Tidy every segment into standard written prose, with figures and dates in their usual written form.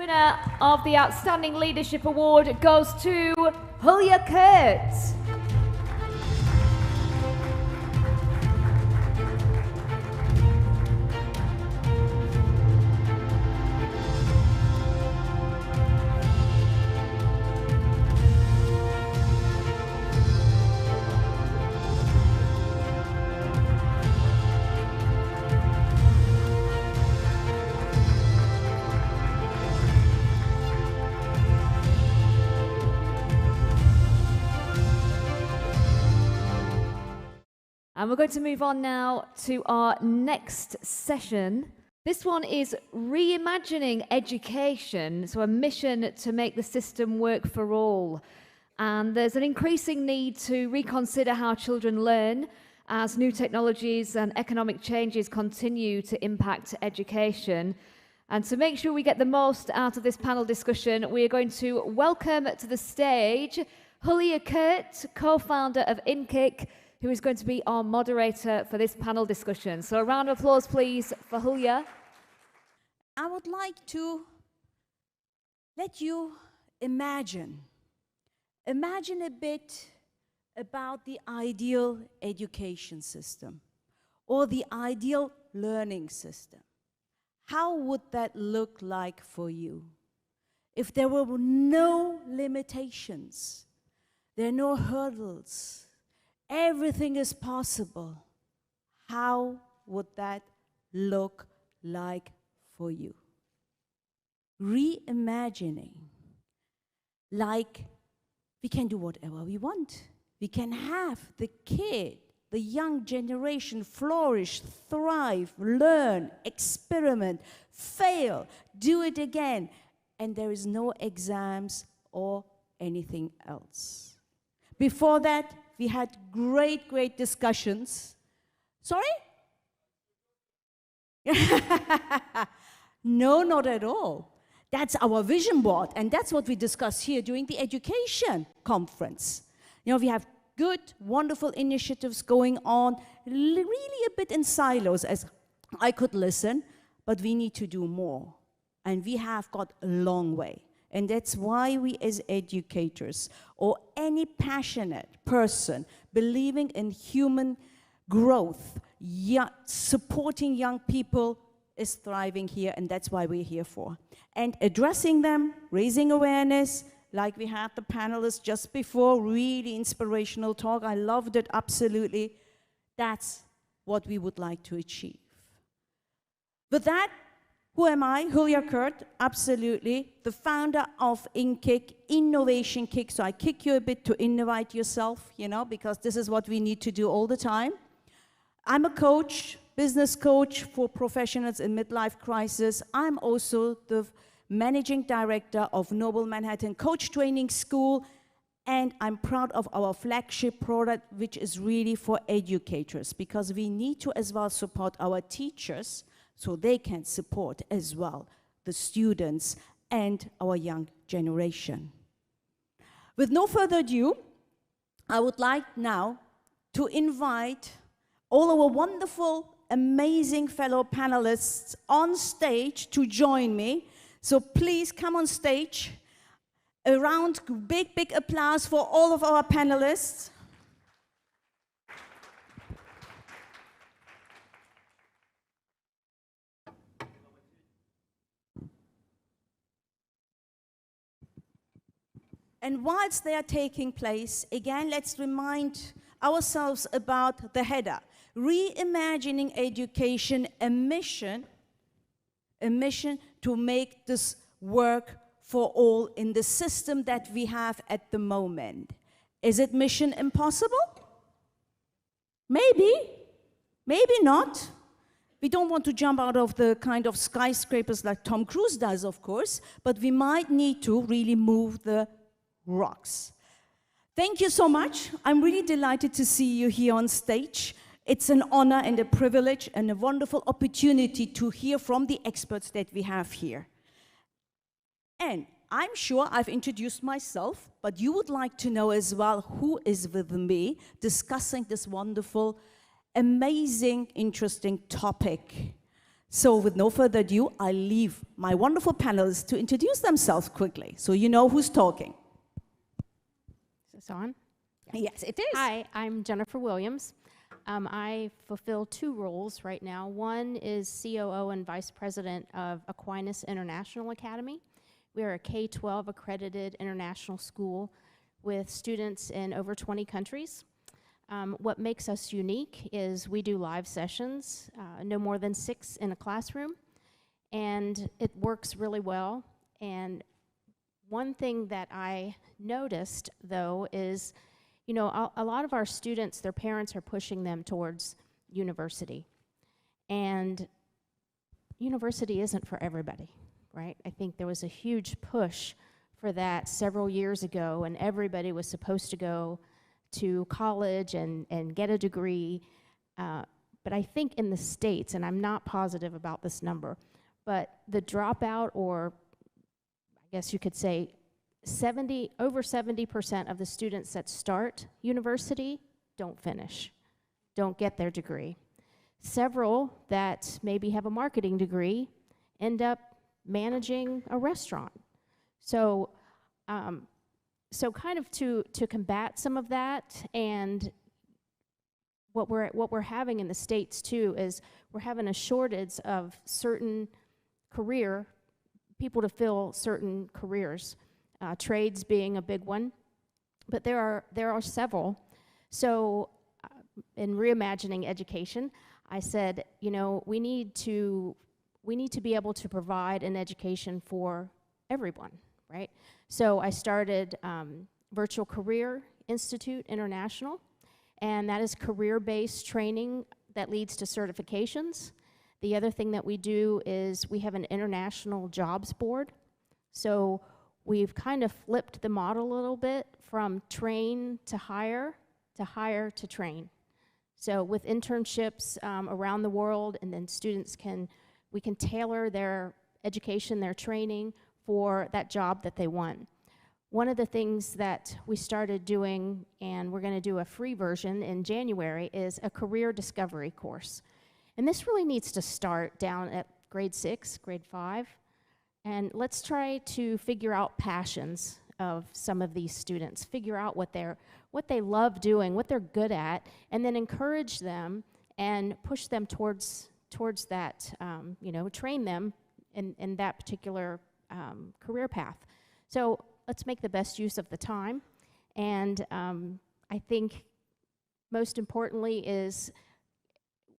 winner of the Outstanding Leadership Award goes to Hulya Kurt. And we're going to move on now to our next session. This one is reimagining education, so a mission to make the system work for all. And there's an increasing need to reconsider how children learn as new technologies and economic changes continue to impact education. And to make sure we get the most out of this panel discussion, we are going to welcome to the stage Hulya Kurt, co-founder of InKick, who is going to be our moderator for this panel discussion. So a round of applause, please, for Hulya. I would like to let you imagine a bit about the ideal education system or the ideal learning system. How would that look like for you? If there were no limitations, there are no hurdles, everything is possible. How would that look like for you? Reimagining, like we can do whatever we want. We can have the kid, the young generation flourish, thrive, learn, experiment, fail, do it again, and there is no exams or anything else. Before that, we had great discussions. Sorry? No, not at all. That's our vision board, and that's what we discussed here during the education conference. You know, we have good, wonderful initiatives going on, really a bit in silos, as I could listen, but we need to do more. And we have got a long way. And that's why we as educators, or any passionate person believing in human growth, supporting young people, is thriving here, and that's why we're here for. And addressing them, raising awareness, like we had the panelists just before, really inspirational talk. I loved it, absolutely. That's what we would like to achieve. With that, who am I? Hulya Kurt, absolutely. The founder of InKick, Innovation Kick. So I kick you a bit to invite yourself, you know, because this is what we need to do all the time. I'm a coach, business coach for professionals in midlife crisis. I'm also the managing director of Noble Manhattan Coach Training School, and I'm proud of our flagship product, which is really for educators, because we need to as well support our teachers so they can support as well the students and our young generation. With no further ado, I would like now to invite all our wonderful, amazing fellow panelists on stage to join me. So please come on stage. A round, big applause for all of our panelists. And whilst they are taking place, again, let's remind ourselves about the header. Reimagining education, a mission to make this work for all in the system that we have at the moment. Is it mission impossible? Maybe, maybe not. We don't want to jump out of the kind of skyscrapers like Tom Cruise does, of course, but we might need to really move the rocks. Thank you so much. I'm really delighted to see you here on stage. It's an honor and a privilege and a wonderful opportunity to hear from the experts that we have here. And I'm sure I've introduced myself, but you would like to know as well who is with me discussing this wonderful, amazing, interesting topic. So with no further ado, I leave my wonderful panelists to introduce themselves quickly, so you know who's talking. Is this on? Yes, it is. Hi, I'm Jennifer Williams. I fulfill two roles right now. One is COO and Vice President of Aquinas International Academy. We are a K-12 accredited international school with students in over 20 countries. What makes us unique is we do live sessions, no more than 6 in a classroom, and it works really well. And one thing that I noticed, though, is you know, a lot of our students, their parents are pushing them towards university. And university isn't for everybody, right? I think there was a huge push for that several years ago, and everybody was supposed to go to college and get a degree. But I think in the States, and I'm not positive about this number, but the dropout, or I guess you could say, over 70% of the students that start university don't finish, don't get their degree. Several that maybe have a marketing degree end up managing a restaurant. So, so kind of to combat some of that, and what we're having in the States too is we're having a shortage of certain people to fill certain careers. Trades being a big one, but there are several. So in reimagining education, I said, you know, we need to be able to provide an education for everyone, right? So I started Virtual Career Institute International, and that is career-based training that leads to certifications. The other thing that we do is we have an international jobs board. So we've kind of flipped the model a little bit from train to hire to train. So with internships around the world, and then we can tailor their education, their training for that job that they want. One of the things that we started doing, and we're going to do a free version in January, is a career discovery course. And this really needs to start down at grade 6, grade 5. And let's try to figure out passions of some of these students, figure out what they love doing, what they're good at, and then encourage them and push them towards that, you know, train them in that particular career path. So let's make the best use of the time. And I think most importantly is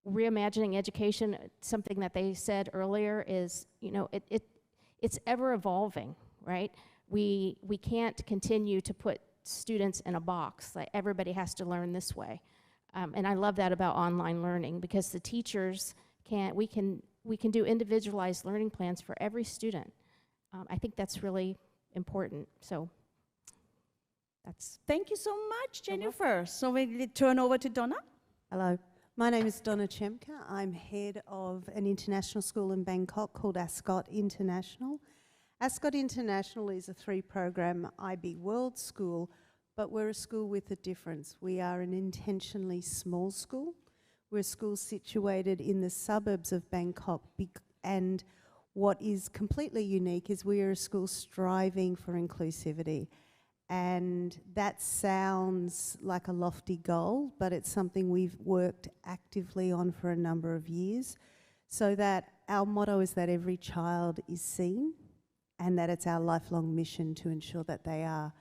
reimagining education. Something that they said earlier is, you know, it's ever evolving, right? We can't continue to put students in a box. Like everybody has to learn this way. And I love that about online learning, because the teachers we can do individualized learning plans for every student. I think that's really important. So that's. Thank you so much, Jennifer. So we turn over to Donna. Hello, my name is Donna Chemka. I'm head of an international school in Bangkok called Ascot International. Ascot International is a 3-program IB World School, but we're a school with a difference. We are an intentionally small school. We're a school situated in the suburbs of Bangkok, and what is completely unique is we are a school striving for inclusivity. And that sounds like a lofty goal, but it's something we've worked actively on for a number of years, so that our motto is that every child is seen, and that it's our lifelong mission to ensure that they are.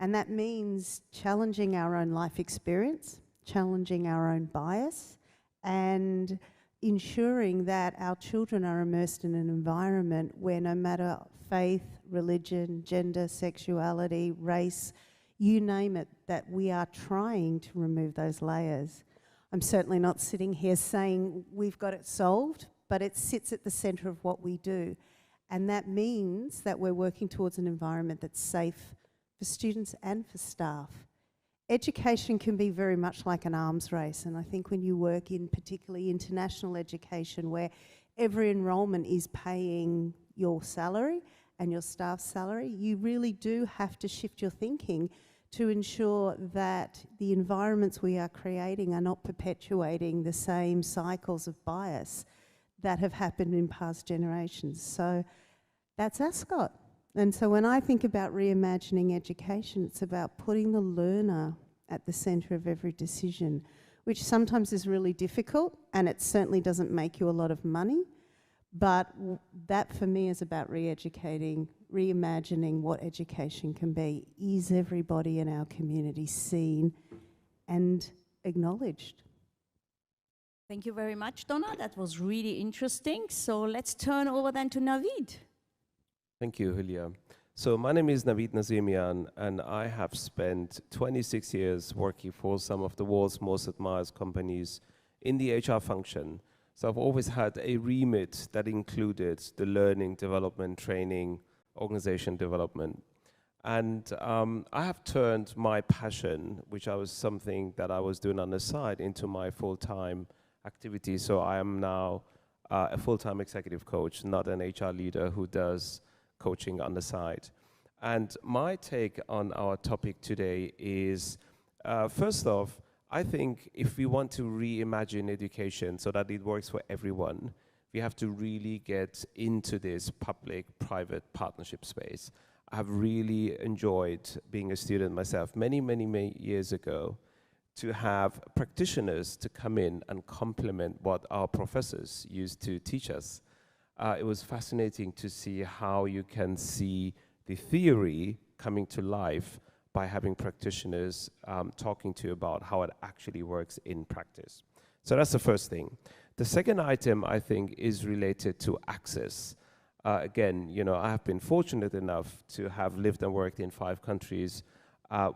And that means challenging our own life experience, challenging our own bias, and ensuring that our children are immersed in an environment where no matter faith, religion, gender, sexuality, race, you name it, that we are trying to remove those layers. I'm certainly not sitting here saying we've got it solved, but it sits at the centre of what we do. And that means that we're working towards an environment that's safe for students and for staff. Education can be very much like an arms race, and I think when you work in particularly international education, where every enrolment is paying your salary and your staff's salary, you really do have to shift your thinking to ensure that the environments we are creating are not perpetuating the same cycles of bias that have happened in past generations. So that's Ascot. And so when I think about reimagining education, it's about putting the learner at the centre of every decision, which sometimes is really difficult, and it certainly doesn't make you a lot of money. But that for me is about re-educating, reimagining what education can be. Is everybody in our community seen and acknowledged? Thank you very much, Donna. That was really interesting. So let's turn over then to Naveed. Thank you, Hulya. So my name is Naveed Nazemian, and I have spent 26 years working for some of the world's most admired companies in the HR function. So I've always had a remit that included the learning, development, training, organization development. And I have turned my passion, which was something that I was doing on the side, into my full-time activity. So I am now a full-time executive coach, not an HR leader who does coaching on the side. And my take on our topic today is, first off, I think if we want to reimagine education so that it works for everyone, we have to really get into this public-private partnership space. I have really enjoyed being a student myself many years ago, to have practitioners to come in and complement what our professors used to teach us. It was fascinating to see how you can see the theory coming to life by having practitioners talking to you about how it actually works in practice. So that's the first thing. The second item, I think, is related to access. Again, you know, I have been fortunate enough to have lived and worked in 5 countries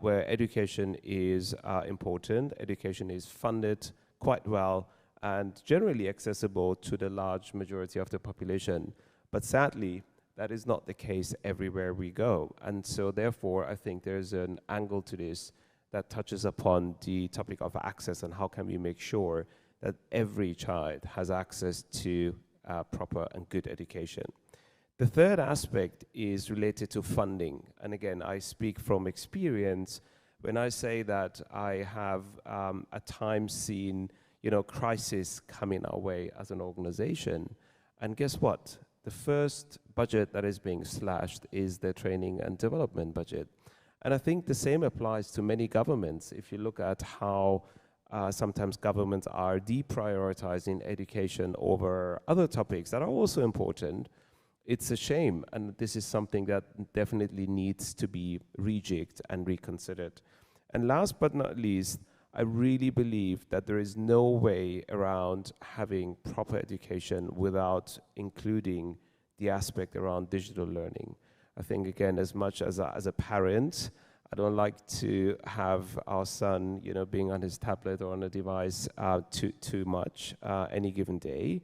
where education is important, education is funded quite well, and generally accessible to the large majority of the population. But sadly, that is not the case everywhere we go. And so therefore, I think there's an angle to this that touches upon the topic of access and how can we make sure that every child has access to proper and good education. The third aspect is related to funding. And again, I speak from experience when I say that I have at times seen, you know, crisis coming our way as an organization. And guess what? The first budget that is being slashed is the training and development budget. And I think the same applies to many governments. If you look at how sometimes governments are deprioritizing education over other topics that are also important, it's a shame. And this is something that definitely needs to be rejigged and reconsidered. And last but not least, I really believe that there is no way around having proper education without including the aspect around digital learning. I think, again, as much as a parent, I don't like to have our son, you know, being on his tablet or on a device too much any given day.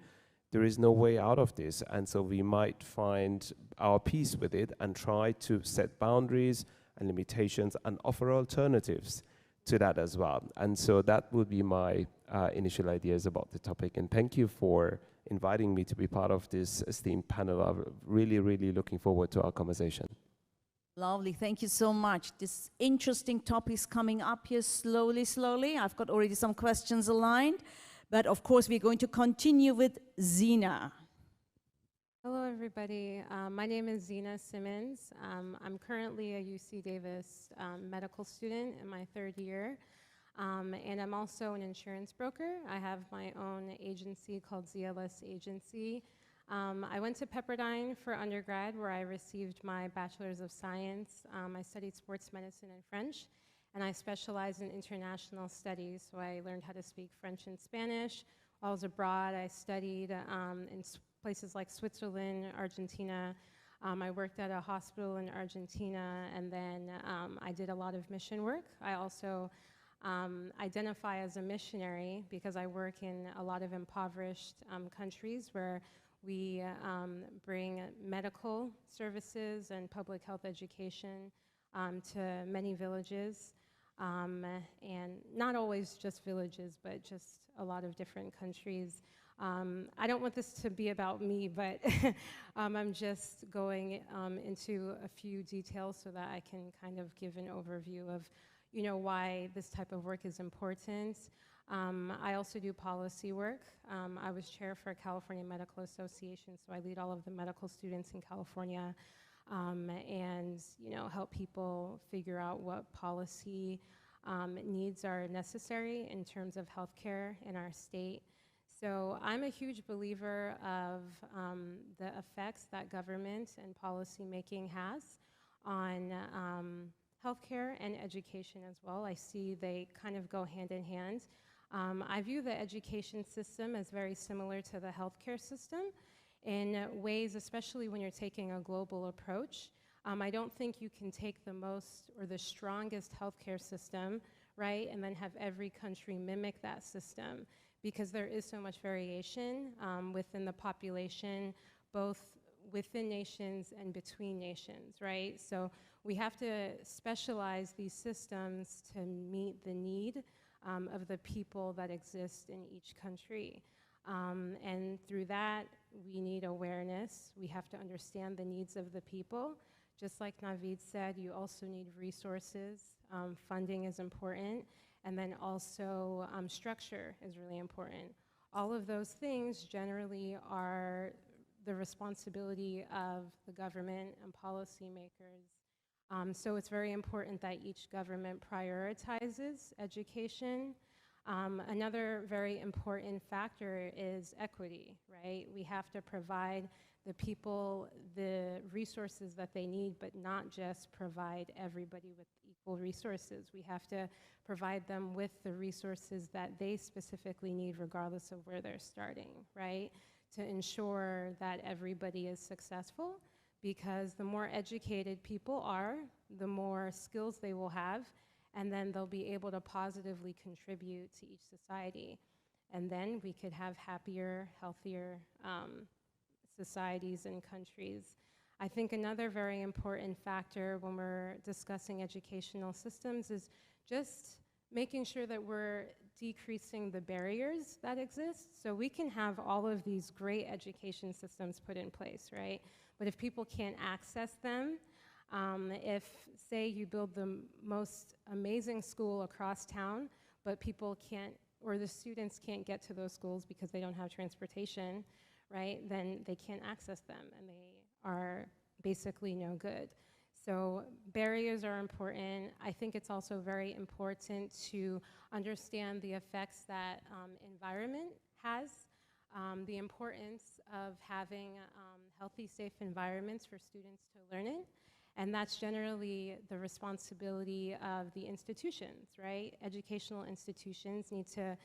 There is no way out of this, and so we might find our peace with it and try to set boundaries and limitations and offer alternatives to that as well. And so that would be my initial ideas about the topic. And thank you for inviting me to be part of this esteemed panel. I'm really looking forward to our conversation. Lovely, thank you so much. This interesting topic is coming up here slowly. I've got already some questions aligned, but of course we're going to continue with Zina. Hello, everybody. My name is Zina Simmons. I'm currently a UC Davis medical student in my 3rd year, and I'm also an insurance broker. I have my own agency called ZLS Agency. I went to Pepperdine for undergrad, where I received my Bachelor's of Science. I studied sports medicine and French, and I specialized in international studies, so I learned how to speak French and Spanish. While I was abroad, I studied in places like Switzerland, Argentina. I worked at a hospital in Argentina, and then I did a lot of mission work. I also identify as a missionary because I work in a lot of impoverished countries where we bring medical services and public health education to many villages, and not always just villages, but just a lot of different countries. I don't want this to be about me, but I'm just going into a few details so that I can kind of give an overview of, you know, why this type of work is important. I also do policy work. I was chair for California Medical Association, so I lead all of the medical students in California, and help people figure out what policy needs are necessary in terms of healthcare in our state. So I'm a huge believer of the effects that government and policy making has on healthcare and education as well. I see they kind of go hand in hand. I view the education system as very similar to the healthcare system in ways, especially when you're taking a global approach. I don't think you can take the most or the strongest healthcare system, right, and then have every country mimic that system, because there is so much variation within the population, both within nations and between nations, right? So we have to specialize these systems to meet the need of the people that exist in each country. And through that, we need awareness. We have to understand the needs of the people. Just like Naveed said, you also need resources. Funding is important. And then also structure is really important. All of those things generally are the responsibility of the government and policymakers. So it's very important that each government prioritizes education. Another very important factor is equity, right? We have to provide the people the resources that they need, but not just provide everybody with equal resources. We have to provide them with the resources that they specifically need, regardless of where they're starting, right? To ensure that everybody is successful, because the more educated people are, the more skills they will have, and then they'll be able to positively contribute to each society. And then we could have happier, healthier societies and countries. I think another very important factor when we're discussing educational systems is just making sure that we're decreasing the barriers that exist. So we can have all of these great education systems put in place, right? But if people can't access them, if, say, you build the most amazing school across town, but people can't, or the students can't get to those schools because they don't have transportation, right, then they can't access them, and they are basically no good. So barriers are important. I think it's also very important to understand the effects that environment has, the importance of having healthy, safe environments for students to learn in. And that's generally the responsibility of the institutions, right? Educational institutions need to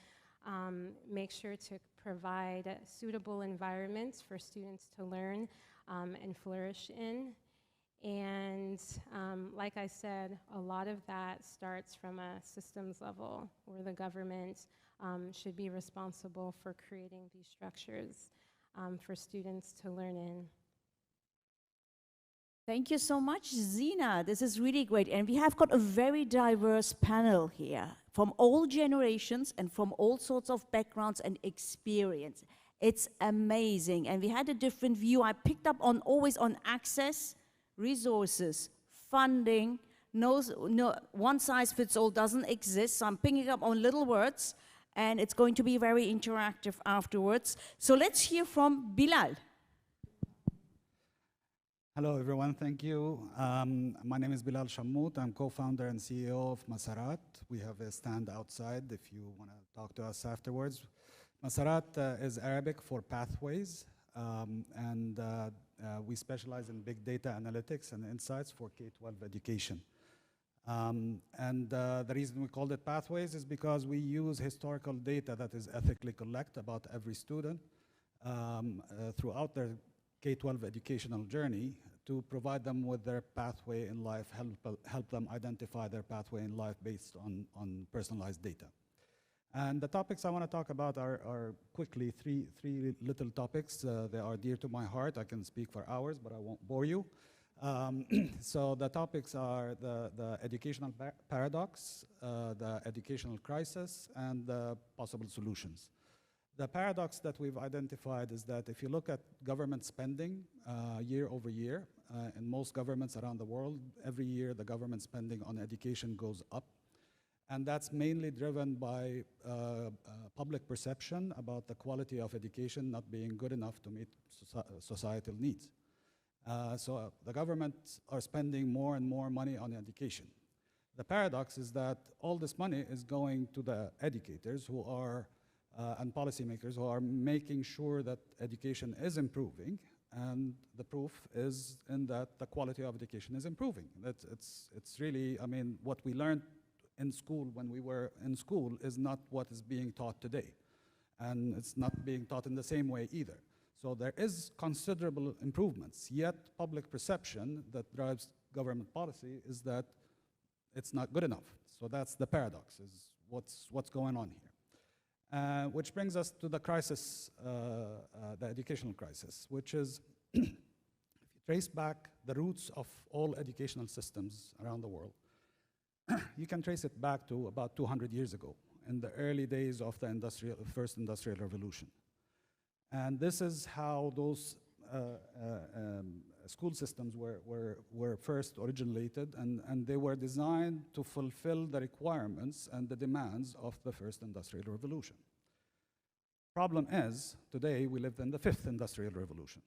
make sure to provide suitable environments for students to learn and flourish in. And like I said, a lot of that starts from a systems level, where the government should be responsible for creating these structures for students to learn in. Thank you so much, Zina. This is really great. And we have got a very diverse panel here from all generations and from all sorts of backgrounds and experience. It's amazing. And we had a different view. I picked up on always on access, resources, funding. No, one size fits all doesn't exist. So I'm picking up on little words, and it's going to be very interactive afterwards. So let's hear from Bilal. Hello, everyone. Thank you. My name is Bilal Shammout. I'm co-founder and CEO of Masarat. We have a stand outside if you want to talk to us afterwards. Masarat is Arabic for pathways, and we specialize in big data analytics and insights for K-12 education. The reason we called it pathways is because we use historical data that is ethically collected about every student throughout their K-12 educational journey to provide them with their pathway in life, help them identify their pathway in life based on personalized data. And the topics I want to talk about are quickly three little topics. They are dear to my heart. I can speak for hours, but I won't bore you. So the topics are the educational paradox, the educational crisis, and the possible solutions. The paradox that we've identified is that if you look at government spending year over year, in most governments around the world, every year the government spending on education goes up. And that's mainly driven by public perception about the quality of education not being good enough to meet societal needs. So the governments are spending more and more money on education. The paradox is that all this money is going to the educators who are, and policymakers who are making sure that education is improving, and the proof is in that the quality of education is improving. It's really, I mean, what we learned in school when we were in school is not what is being taught today. And it's not being taught in the same way either. So there is considerable improvements, yet public perception that drives government policy is that it's not good enough. So that's the paradox, is what's going on here. Which brings us to the crisis, the educational crisis, which is, if you trace back the roots of all educational systems around the world, you can trace it back to about 200 years ago, in the early days of the first industrial revolution. And this is how those school systems were first originated, and they were designed to fulfill the requirements and the demands of the first industrial revolution. Problem is, today we live in the fifth industrial revolution.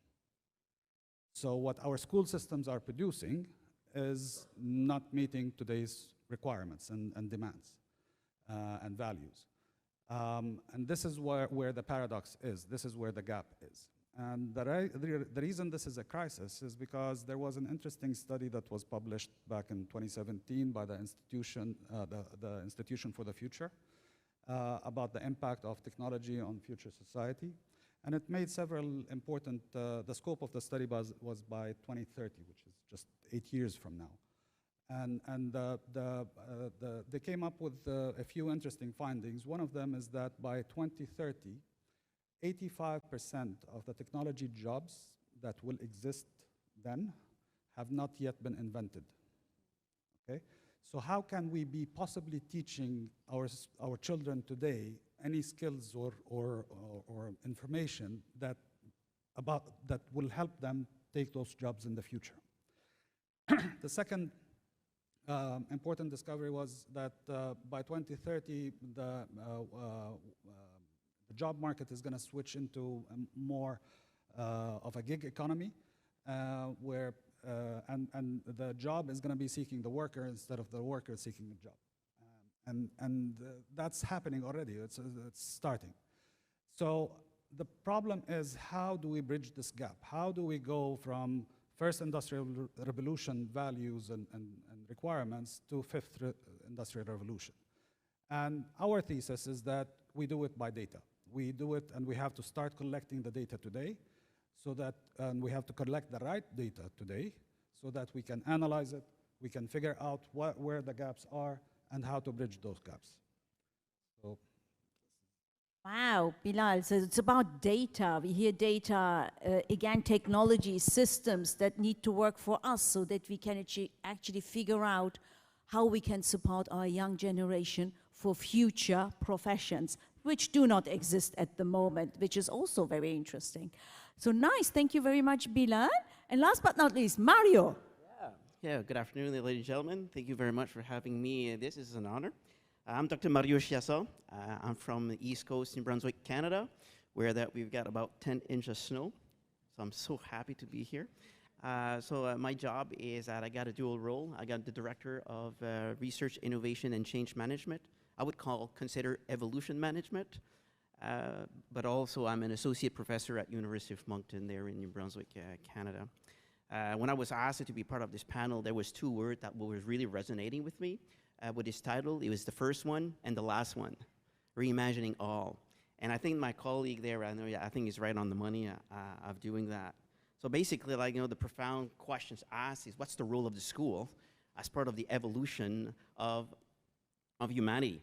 So what our school systems are producing is not meeting today's requirements and demands and values. And this is where the paradox is. This is where the gap is. And the reason this is a crisis is because there was an interesting study that was published back in 2017 by the Institution for the Future about the impact of technology on future society. And it made several important, the scope of the study was by 2030, which is just 8 years from now. And they came up with a few interesting findings. One of them is that by 2030, 85% of the technology jobs that will exist then have not yet been invented. Okay? So how can we be possibly teaching our children today any skills or information that will help them take those jobs in the future? The second important discovery was that by 2030, the job market is going to switch into more of a gig economy, where and the job is going to be seeking the worker instead of the worker seeking a job, and that's happening already. It's starting. So the problem is, how do we bridge this gap? How do we go from first industrial revolution values and requirements to fifth industrial revolution? And our thesis is that we do it by data. We do it, and we have to start collecting the data today, so that, and we have to collect the right data today, so that we can analyze it, we can figure out where the gaps are, and how to bridge those gaps. So. Wow, Bilal, so it's about data. We hear data, again, technology, systems that need to work for us so that we can actually figure out how we can support our young generation for future professions, which do not exist at the moment, which is also very interesting. So nice, thank you very much, Bilal. And last but not least, Mario. Yeah, good afternoon, ladies and gentlemen. Thank you very much for having me. This is an honor. I'm Dr. Mario Chiassa. I'm from the East Coast, New Brunswick, Canada, where we've got about 10 inches of snow. So I'm so happy to be here. My job is that I got a dual role. I got the Director of Research, Innovation, and Change Management. I would consider evolution management, but also I'm an associate professor at University of Moncton there in New Brunswick, Canada. When I was asked to be part of this panel, there was two words that was really resonating with me. With this title, it was the first one and the last one, reimagining all. And I think my colleague there, I think is right on the money of doing that. So basically, the profound questions asked is, what's the role of the school as part of the evolution of humanity?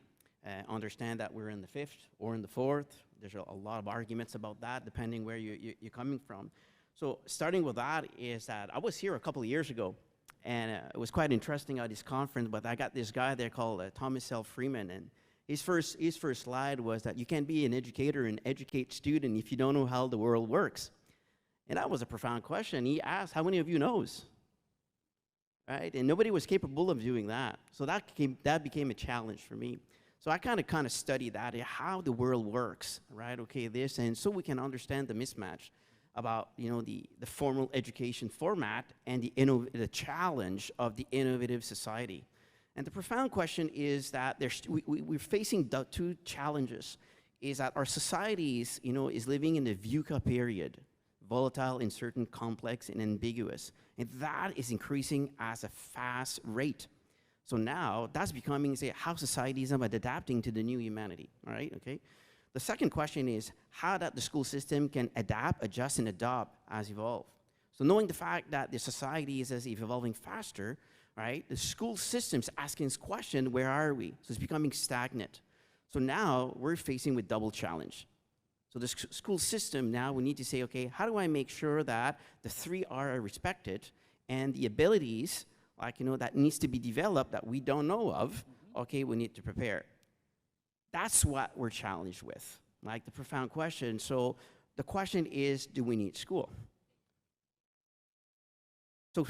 Understand that we're in the fifth or in the fourth. There's a lot of arguments about that, depending where you're coming from. So starting with that is that I was here a couple of years ago, and it was quite interesting at this conference, but I got this guy there called Thomas L. Freeman, and his first slide was that you can't be an educator and educate student if you don't know how the world works. And that was a profound question. He asked, how many of you knows? right? And nobody was capable of doing that. So that became a challenge for me. So I kind of studied that, how the world works, right? Okay, this, and so we can understand the mismatch about, the formal education format and the challenge of the innovative society. And the profound question is that we're facing the two challenges, is that our societies, is living in the VUCA period, volatile, uncertain, complex, and ambiguous. And that is increasing at a fast rate. So now that's becoming, how societies are adapting to the new humanity, all right, okay? The second question is how that the school system can adapt, adjust, and adopt as evolve. So knowing the fact that the society is evolving faster, right, the school system's asking this question, where are we? So it's becoming stagnant. So now we're facing with double challenge. So the school system now, we need to say, okay, how do I make sure that the 3 R are respected and the abilities, that needs to be developed that we don't know of, okay, we need to prepare. That's what we're challenged with, like the profound question. So the question is, do we need school? So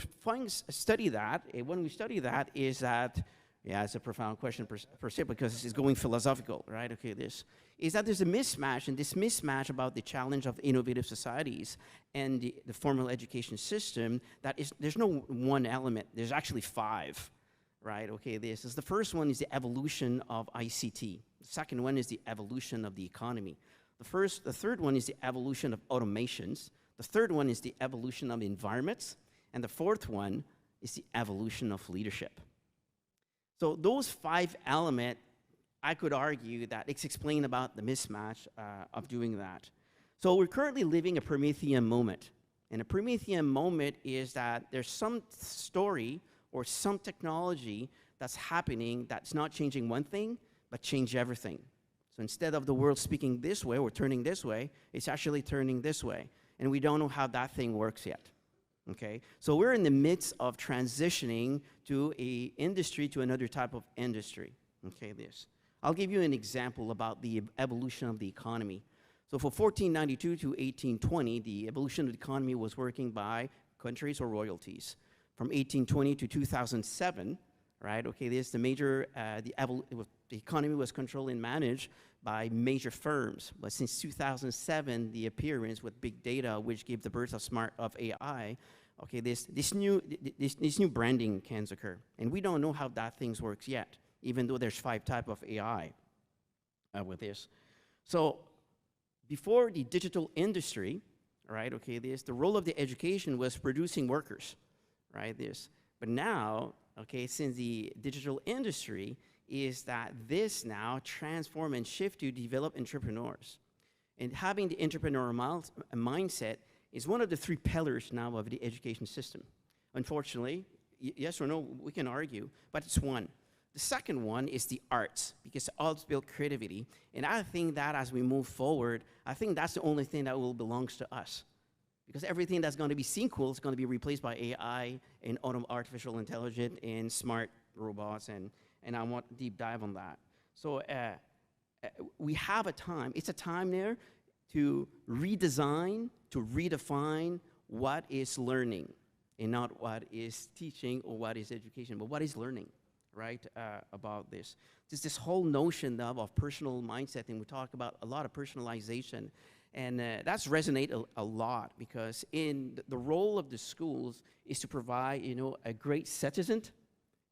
study that, and when we study that, is that, yeah, it's a profound question per se, because it's going philosophical, right? Okay, is that there's a mismatch, and this mismatch about the challenge of innovative societies and the formal education system, there's no one element, there's actually 5, right? Okay, the first one is the evolution of ICT. The second one is the evolution of the economy. The third one is the evolution of automations. The third one is the evolution of environments. And the fourth one is the evolution of leadership. So those 5 elements, I could argue that it's explained about the mismatch of doing that. So we're currently living a Promethean moment. And a Promethean moment is that there's some story or some technology that's happening that's not changing one thing, but change everything. So instead of the world speaking this way or turning this way, it's actually turning this way. And we don't know how that thing works yet. Okay, so we're in the midst of transitioning to a industry to another type of industry. Okay, I'll give you an example about the evolution of the economy. So from 1492 to 1820, the evolution of the economy was working by countries or royalties. From 1820 to 2007, right? Okay, the major the economy was controlled and managed by major firms. But since 2007, the appearance with big data, which gave the birth of AI, okay, this new branding can occur, and we don't know how that things works yet, even though there's 5 types of AI with this. So before the digital industry, right? Okay, the role of the education was producing workers, right? But now, okay, since the digital industry, is that this now transform and shift to develop entrepreneurs. And having the entrepreneurial mindset is one of the 3 pillars now of the education system. Unfortunately, yes or no, we can argue, but it's one. The second one is the arts, because arts build creativity. And I think that as we move forward, I think that's the only thing that will belongs to us. Because everything that's going to be seen cool is going to be replaced by AI and artificial intelligence and smart robots, and I want a deep dive on that. So we have a time. It's a time there to redesign, to redefine what is learning, and not what is teaching or what is education, but what is learning, right, about this. There's this whole notion of personal mindset, and we talk about a lot of personalization, and that's resonate a lot, because in the role of the schools is to provide, a great citizen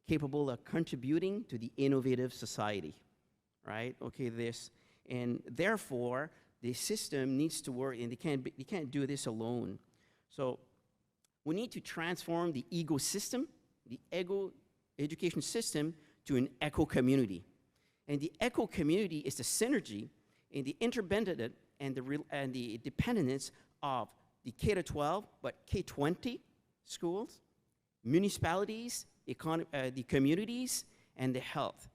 capable of contributing to the innovative society, right? Okay, and therefore, the system needs to work, and they can't do this alone. So we need to transform the ecosystem, the education system, to an eco-community. And the eco-community is the synergy in the interdependent and the dependence of the K-12, but K-20 schools, municipalities, the communities, and the health.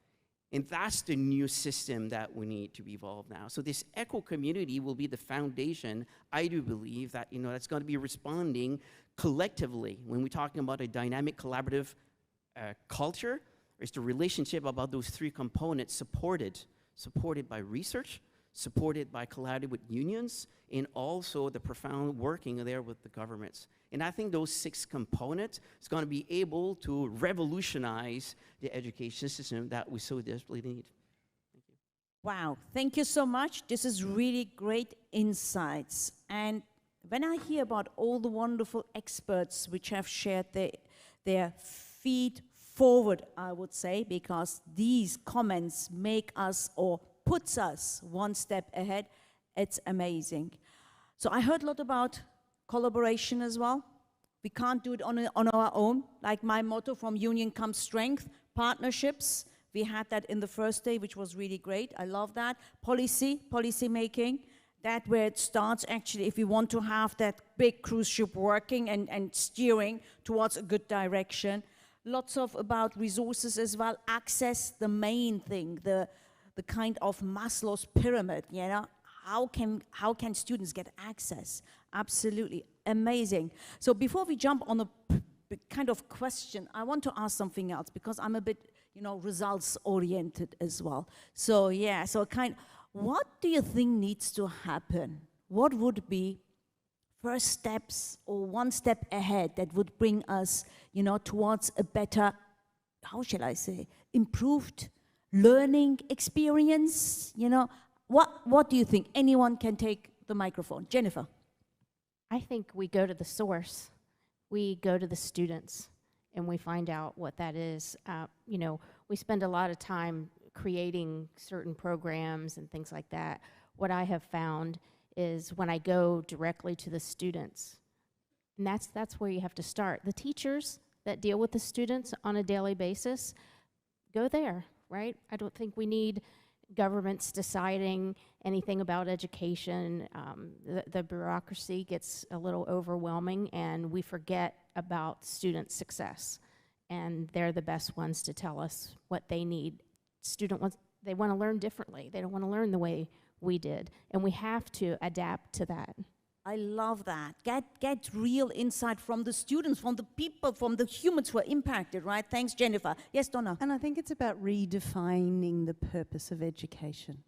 And that's the new system that we need to evolve now. So this eco-community will be the foundation, I do believe, that that's going to be responding collectively. When we're talking about a dynamic collaborative culture, it's the relationship about those 3 components supported by research, supported by collaborative with unions, and also the profound working there with the governments. And I think those 6 components is going to be able to revolutionize the education system that we so desperately need. Thank you. Wow, thank you so much. This is really great insights. And when I hear about all the wonderful experts which have shared their feed forward, I would say, because these comments make us or puts us one step ahead, it's amazing. So I heard a lot about collaboration as well. We can't do it on our own. Like my motto, from union comes strength, partnerships. We had that in the first day, which was really great. I love that. Policy making. That where it starts actually, if we want to have that big cruise ship working and steering towards a good direction. Lots of about resources as well. Access, the main thing, the kind of Maslow's pyramid, you know. How can students get access? Absolutely amazing. So before we jump on a kind of question, I want to ask something else, because I'm a bit, you know, results oriented as well. So yeah, what do you think needs to happen? What would be first steps or one step ahead that would bring us, you know, towards a better, how shall I say, improved learning experience? You know, what do you think? Anyone can take the microphone. Jennifer. I think we go to the source. We go to the students and we find out what that is. You know, we spend a lot of time creating certain programs and things like that. What I have found is when I go directly to the students, and that's where you have to start. The teachers that deal with the students on a daily basis, go there, right? I don't think we need governments deciding anything about education. The bureaucracy gets a little overwhelming, and we forget about student success. And they're the best ones to tell us what they need. They want to learn differently. They don't want to learn the way we did, and we have to adapt to that. I love that. Get real insight from the students, from the people, from the humans who are impacted, right? Thanks, Jennifer. Yes, Donna. And I think it's about redefining the purpose of education.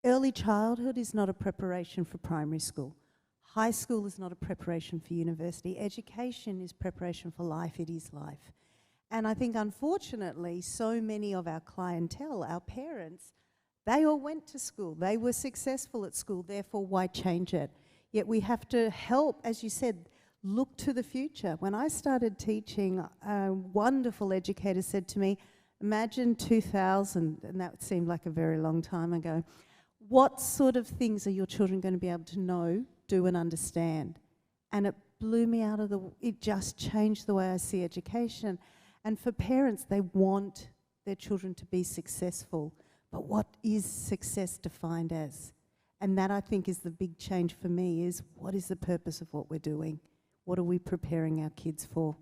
Early childhood is not a preparation for primary school. High school is not a preparation for university. Education is preparation for life. It is life. And I think, unfortunately, so many of our clientele, our parents, they all went to school. They were successful at school. Therefore, why change it? Yet we have to help, as you said, look to the future. When I started teaching, a wonderful educator said to me, imagine 2000, and that seemed like a very long time ago. What sort of things are your children going to be able to know, do, and understand? And it blew me out of it just changed the way I see education. And for parents, they want their children to be successful. But what is success defined as? And that, I think, is the big change for me, is what is the purpose of what we're doing? What are we preparing our kids for?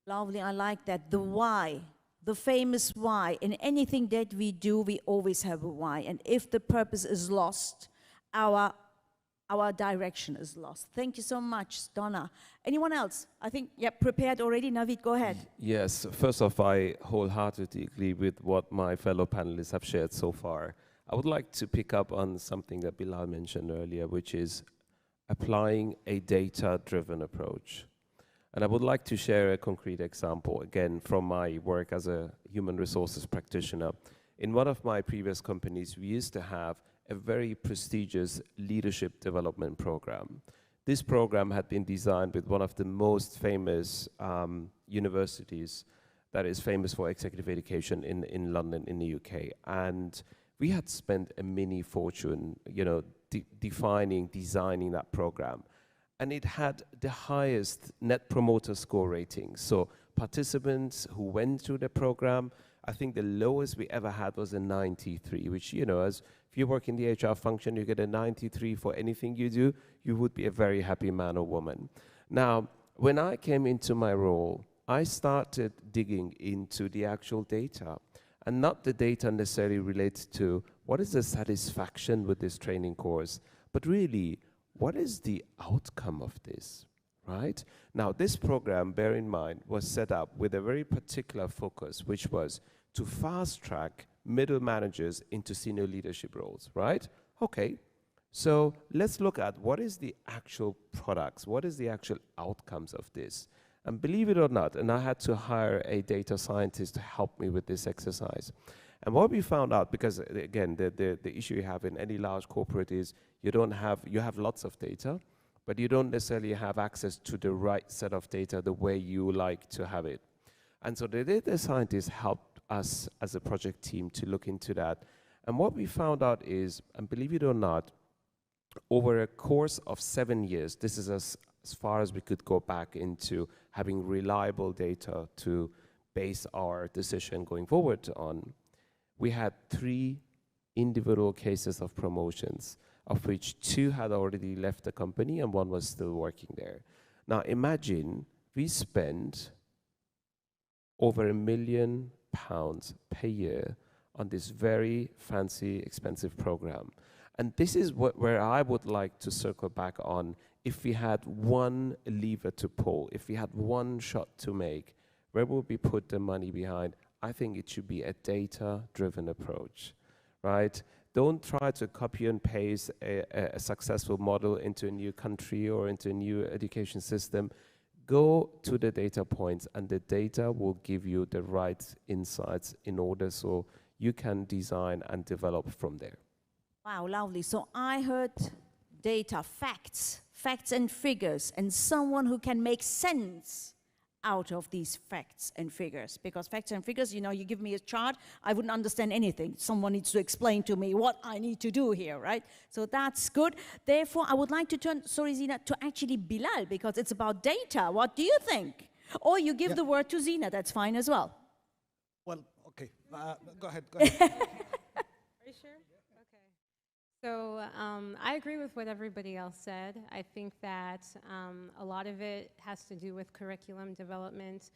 Lovely, I like that. The why, the famous why. In anything that we do, we always have a why. And if the purpose is lost, our direction is lost. Thank you so much, Donna. Anyone else? I think, yeah, prepared already. Navid, go ahead. Yes, first off, I wholeheartedly agree with what my fellow panelists have shared so far. I would like to pick up on something that Bilal mentioned earlier, which is applying a data-driven approach. And I would like to share a concrete example, again, from my work as a human resources practitioner. In one of my previous companies, we used to have a very prestigious leadership development program. This program had been designed with one of the most famous universities that is famous for executive education in London, in the UK. And we had spent a mini fortune, you know, designing that program. And it had the highest net promoter score rating. So participants who went through the program, I think the lowest we ever had was a 93, which, you know, if you work in the HR function, you get a 93 for anything you do, you would be a very happy man or woman. Now, when I came into my role, I started digging into the actual data, and not the data necessarily related to what is the satisfaction with this training course, but really, what is the outcome of this, right? Now, this program, bear in mind, was set up with a very particular focus, which was to fast-track middle managers into senior leadership roles, right? Okay, so let's look at what is the actual products, what is the actual outcomes of this. And believe it or not, and I had to hire a data scientist to help me with this exercise. And what we found out, because again, the issue you have in any large corporate is you have lots of data, but you don't necessarily have access to the right set of data the way you like to have it. And so the data scientists helped us as a project team to look into that. And what we found out is, and believe it or not, over a course of 7 years, this is as far as we could go back into having reliable data to base our decision going forward on, we had 3 individual cases of promotions, of which 2 had already left the company and 1 was still working there. Now imagine we spend over £1 million per year on this very fancy, expensive program. And this is where I would like to circle back on. If we had one lever to pull, if we had one shot to make, where would we put the money behind? I think it should be a data-driven approach, right? Don't try to copy and paste a successful model into a new country or into a new education system. Go to the data points, and the data will give you the right insights in order so you can design and develop from there. Wow, lovely. So I heard data, facts and figures, and someone who can make sense out of these facts and figures. Because facts and figures, you know, you give me a chart, I wouldn't understand anything. Someone needs to explain to me what I need to do here, right? So that's good. Therefore, I would like to turn, sorry, Zina, to actually Bilal, because it's about data. What do you think? Or you give the word to Zina, that's fine as well. Well, okay, go ahead. Are you sure? So I agree with what everybody else said. I think that a lot of it has to do with curriculum development,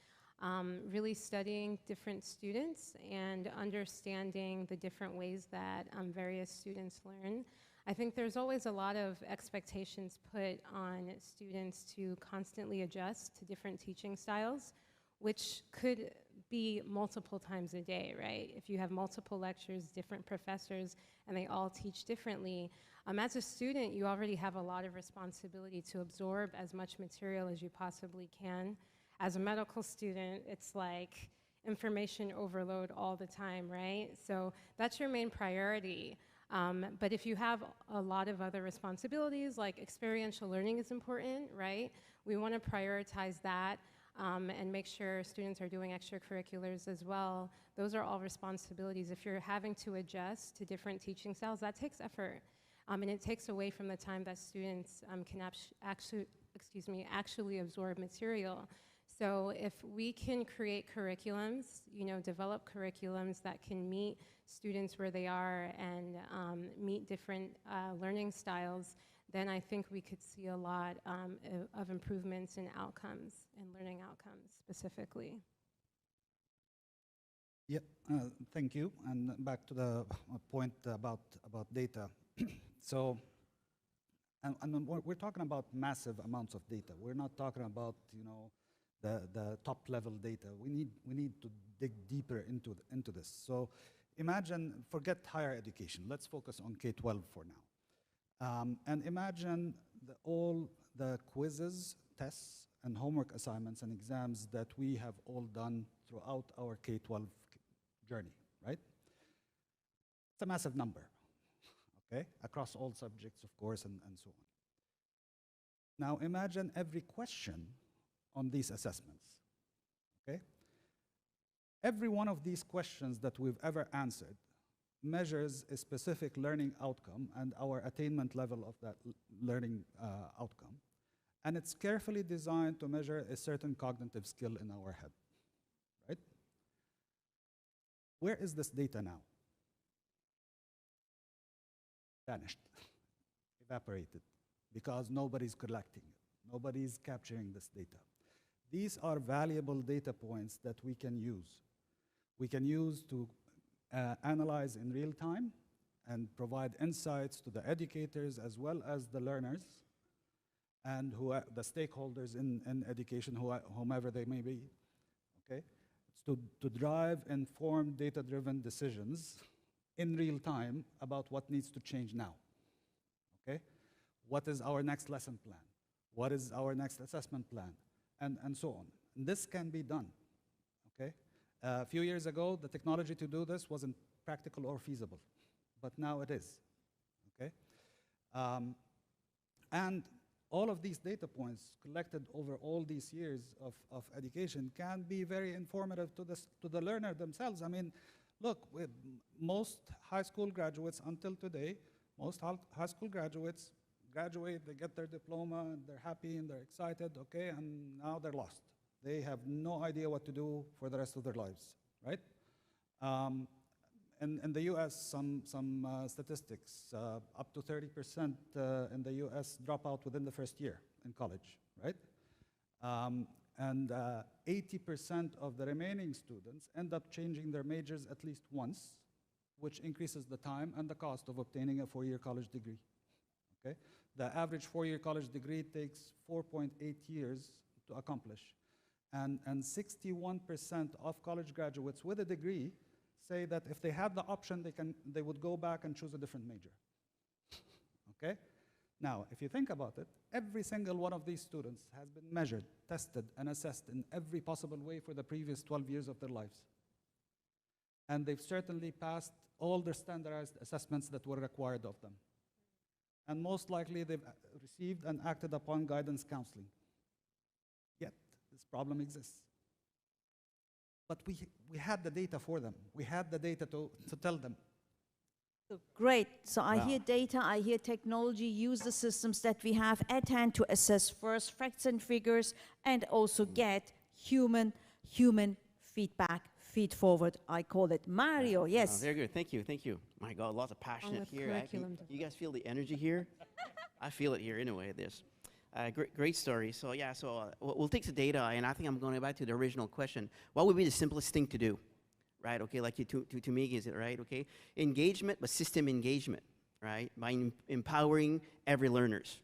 really studying different students and understanding the different ways that various students learn. I think there's always a lot of expectations put on students to constantly adjust to different teaching styles, which could be multiple times a day, right? If you have multiple lectures, different professors, and they all teach differently, as a student, you already have a lot of responsibility to absorb as much material as you possibly can. As a medical student, it's like information overload all the time, right? So that's your main priority. But if you have a lot of other responsibilities, like experiential learning is important, right? We want to prioritize that. And make sure students are doing extracurriculars as well. Those are all responsibilities. If you're having to adjust to different teaching styles, that takes effort. And it takes away from the time that students can actually absorb material. So if we can create curriculums, develop curriculums that can meet students where they are and meet different learning styles, then I think we could see a lot of improvements in outcomes and learning outcomes specifically. Yep, thank you. And back to the point about data. So, and we're talking about massive amounts of data. We're not talking about the top level data. We need to dig deeper into this. So, imagine, forget higher education. Let's focus on K-12 for now. And imagine all the quizzes, tests, and homework assignments and exams that we have all done throughout our K-12 journey, right? It's a massive number, okay? Across all subjects, of course, and so on. Now imagine every question on these assessments, okay? Every one of these questions that we've ever answered measures a specific learning outcome and our attainment level of that learning outcome. And it's carefully designed to measure a certain cognitive skill in our head, right? Where is this data now? Vanished, evaporated, because nobody's collecting it. Nobody's capturing this data. These are valuable data points that we can use. We can use to analyze in real time and provide insights to the educators as well as the learners and the stakeholders in education, whomever they may be, okay? It's to drive informed data-driven decisions in real time about what needs to change now. Okay? What is our next lesson plan? What is our next assessment plan? And so on. And this can be done. Okay? A few years ago, the technology to do this wasn't practical or feasible, but now it is. Okay? And all of these data points collected over all these years of education can be very informative to the learner themselves. I mean, look, with most high school graduates until today, most high school graduates graduate, they get their diploma, and they're happy and they're excited, okay, and now they're lost. They have no idea what to do for the rest of their lives, right? In the US, some statistics, up to 30% in the US drop out within the first year in college, right? And 80% of the remaining students end up changing their majors at least once, which increases the time and the cost of obtaining a four-year college degree, okay? The average four-year college degree takes 4.8 years to accomplish. And 61% of college graduates with a degree say that if they had the option, they would go back and choose a different major. Okay? Now, if you think about it, every single one of these students has been measured, tested, and assessed in every possible way for the previous 12 years of their lives. And they've certainly passed all the standardized assessments that were required of them. And most likely, they've received and acted upon guidance counseling. Yet, this problem exists. But we had the data for them. We had the data to tell them. So great. So I hear data, I hear technology, use the systems that we have at hand to assess first facts and figures and also get human feedback, feed forward, I call it. Mario, yes. Very good, thank you, thank you. My God, lots of passion here. You guys feel the energy here? I feel it here anyway, this. Great story. So yeah, we'll take the data, and I think I'm going back to the original question. What would be the simplest thing to do? Right, okay, like to me, is it right, okay? Engagement, but system engagement, right? By empowering every learners.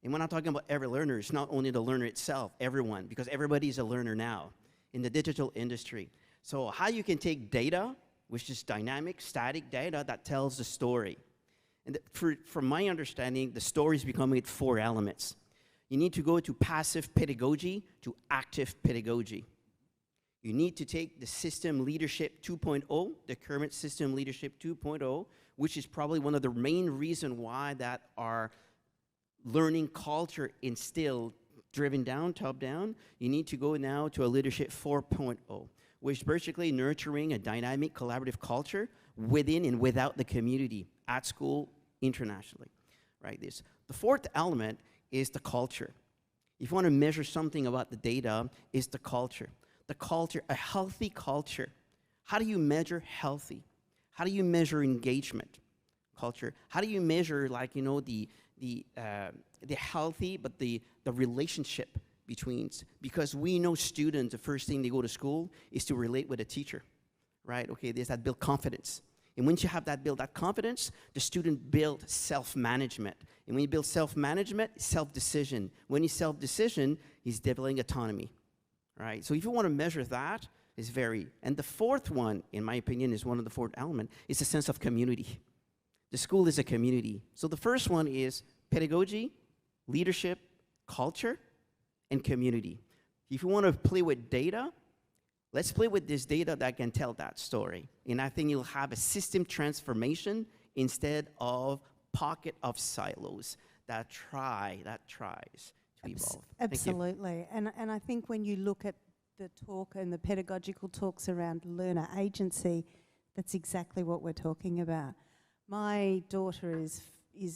And when I'm talking about every learner, it's not only the learner itself, everyone, because everybody's a learner now in the digital industry. So how you can take data, which is dynamic, static data that tells the story. And from my understanding, the story is becoming 4 elements. You need to go to passive pedagogy to active pedagogy. You need to take the system leadership 2.0, the current system leadership 2.0, which is probably one of the main reasons why that our learning culture instilled, driven down, top down. You need to go now to a leadership 4.0, which is basically nurturing a dynamic, collaborative culture within and without the community, at school, internationally, right? The 4th element is the culture. If you want to measure something about the data, is the culture. The culture, a healthy culture. How do you measure healthy? How do you measure engagement? Culture. How do you measure, like, you know, the healthy, but the relationship between? Because we know students, the first thing they go to school is to relate with a teacher, right? Okay, there's that build confidence. And once you have that confidence, the student build self-management. And when you build self-management, self-decision. When you self-decision, he's developing autonomy, right? So if you want to measure that, it's very. And the 4th one, in my opinion, is one of the 4th element, is a sense of community. The school is a community. So the first one is pedagogy, leadership, culture, and community. If you want to play with data, let's play with this data that can tell that story. And I think you'll have a system transformation instead of pocket of silos that tries to evolve. Absolutely. And I think when you look at the talk and the pedagogical talks around learner agency, that's exactly what we're talking about. My daughter is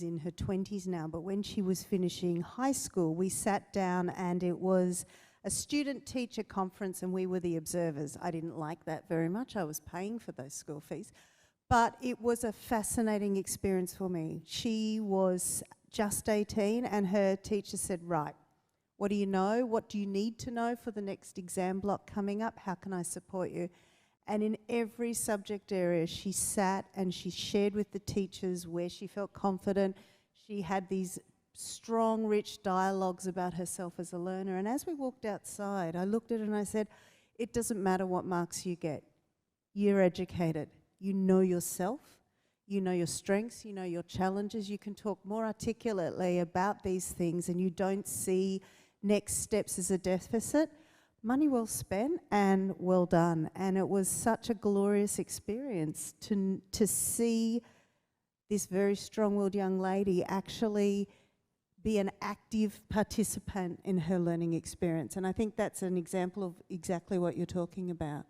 in her 20s now, but when she was finishing high school, we sat down and it was a student-teacher conference and we were the observers. I didn't like that very much. I was paying for those school fees. But it was a fascinating experience for me. She was just 18 and her teacher said, right, what do you know? What do you need to know for the next exam block coming up? How can I support you? And in every subject area, she sat and she shared with the teachers where she felt confident. She had these strong, rich dialogues about herself as a learner. And as we walked outside, I looked at her and I said, it doesn't matter what marks you get. You're educated. You know yourself. You know your strengths. You know your challenges. You can talk more articulately about these things, and you don't see next steps as a deficit. Money well spent and well done. And it was such a glorious experience to see this very strong-willed young lady actually be an active participant in her learning experience. And I think that's an example of exactly what you're talking about.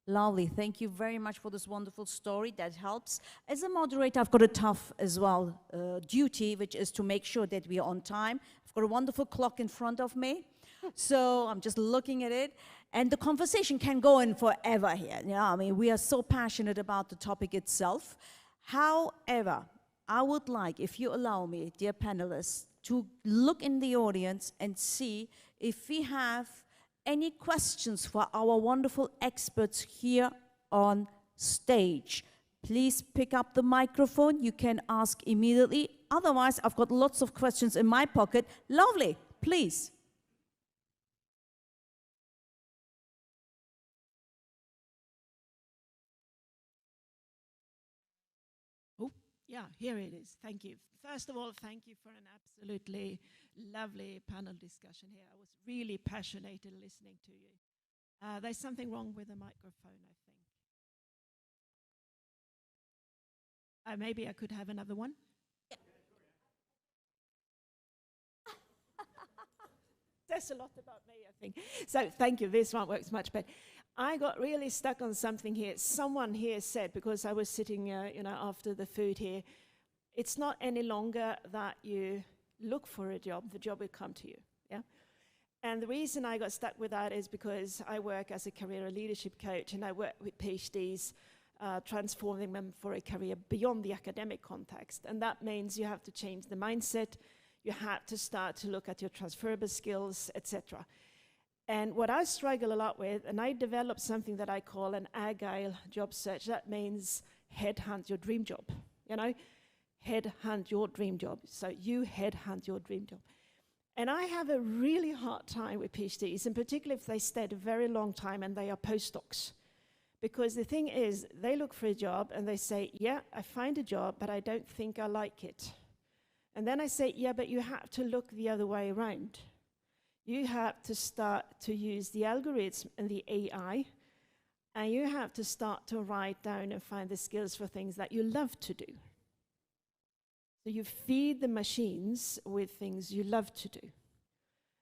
Lovely. Thank you very much for this wonderful story. That helps. As a moderator, I've got a tough as well duty, which is to make sure that we are on time. I've got a wonderful clock in front of me. So I'm just looking at it. And the conversation can go on forever here. Yeah, I mean, we are so passionate about the topic itself. However, I would like, if you allow me, dear panelists, to look in the audience and see if we have any questions for our wonderful experts here on stage. Please pick up the microphone. You can ask immediately. Otherwise, I've got lots of questions in my pocket. Lovely. Please. Yeah, here it is. Thank you. First of all, thank you for an absolutely lovely panel discussion here. I was really passionate in listening to you. There's something wrong with the microphone, I think. Maybe I could have another one. Says a lot about me, I think. So thank you. This one works much better. I got really stuck on something here. Someone here said, because I was sitting, after the food here, it's not any longer that you look for a job, the job will come to you, yeah? And the reason I got stuck with that is because I work as a career and leadership coach, and I work with PhDs, transforming them for a career beyond the academic context. And that means you have to change the mindset, you have to start to look at your transferable skills, etc. And what I struggle a lot with, and I developed something that I call an agile job search. That means headhunt your dream job, headhunt your dream job. So you headhunt your dream job. And I have a really hard time with PhDs, in particular if they stayed a very long time and they are postdocs. Because the thing is, they look for a job and they say, yeah, I find a job, but I don't think I like it. And then I say, yeah, but you have to look the other way around. You have to start to use the algorithms and the AI, and you have to start to write down and find the skills for things that you love to do. So you feed the machines with things you love to do.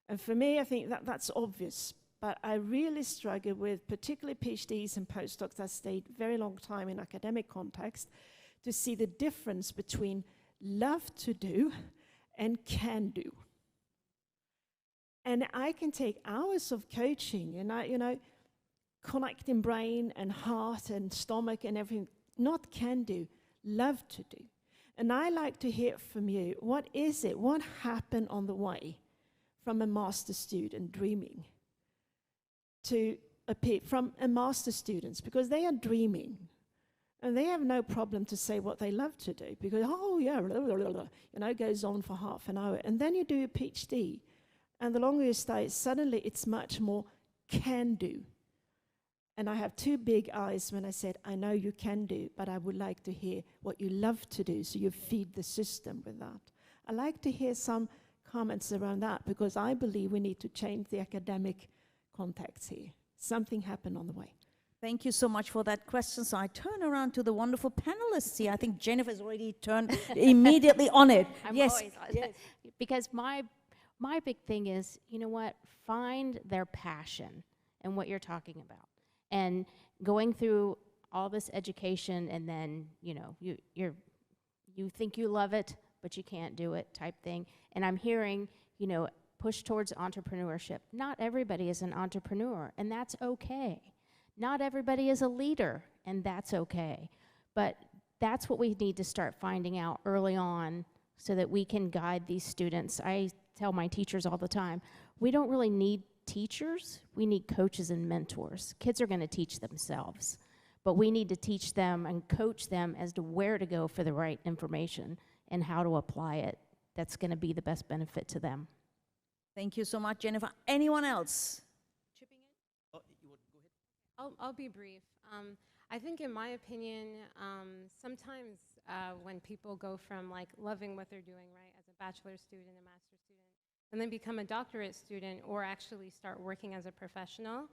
And for me, I think that that's obvious, but I really struggle with particularly PhDs and postdocs that stayed very long time in academic context to see the difference between love to do and can do. And I can take hours of coaching and connecting brain and heart and stomach and everything, not can do, love to do. And I like to hear from you, what is it? What happened on the way from a master student dreaming to from a master students, because they are dreaming and they have no problem to say what they love to do because, oh yeah, blah, blah, blah, blah, it goes on for half an hour. And then you do a PhD. And the longer you stay, suddenly it's much more can do. And I have two big eyes when I said, I know you can do, but I would like to hear what you love to do, so you feed the system with that. I like to hear some comments around that, because I believe we need to change the academic context here. Something happened on the way. Thank you so much for that question. So I turn around to the wonderful panelists here. I think Jennifer's already turned immediately on it. I'm yes. always on it. Because my big thing is, you know what, find their passion and what you're talking about. And going through all this education and then, you think you love it, but you can't do it type thing. And I'm hearing, push towards entrepreneurship. Not everybody is an entrepreneur, and that's okay. Not everybody is a leader, and that's okay. But that's what we need to start finding out early on so that we can guide these students. I tell my teachers all the time, we don't really need teachers, we need coaches and mentors. Kids are going to teach themselves, but we need to teach them and coach them as to where to go for the right information and how to apply it. That's going to be the best benefit to them. Thank you so much, Jennifer. Anyone else? Chipping in? Oh, you would I'll be brief. I think, in my opinion, sometimes when people go from like loving what they're doing, right, as a bachelor student, a master's student, and then become a doctorate student, or actually start working as a professional,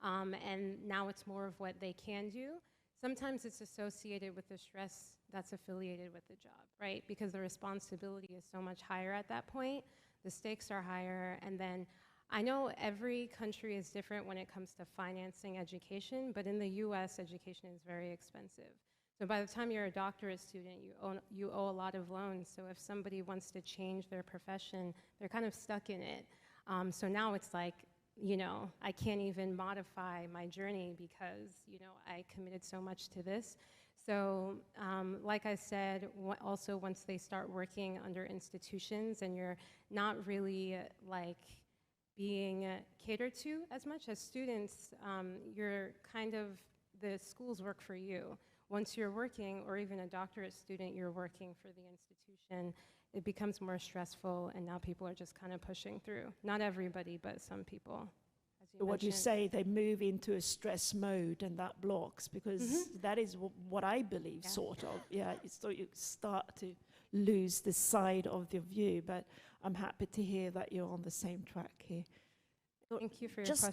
and now it's more of what they can do. Sometimes it's associated with the stress that's affiliated with the job, right? Because the responsibility is so much higher at that point, the stakes are higher, and then I know every country is different when it comes to financing education, but in the US, education is very expensive. So by the time you're a doctorate student, you owe a lot of loans. So if somebody wants to change their profession, they're kind of stuck in it. So now it's like, you know, I can't even modify my journey because, you know, I committed so much to this. So like I said, also once they start working under institutions and you're not really like being catered to as much as students, you're kind of, the schools work for you. Once you're working, or even a doctorate student, you're working for the institution, it becomes more stressful, and now people are just kind of pushing through. Not everybody, but some people. So what you say, they move into a stress mode, and that blocks, because that is what I believe, sort of. Yeah, so you start to lose the side of the view, but I'm happy to hear that you're on the same track here. Thank you for your question.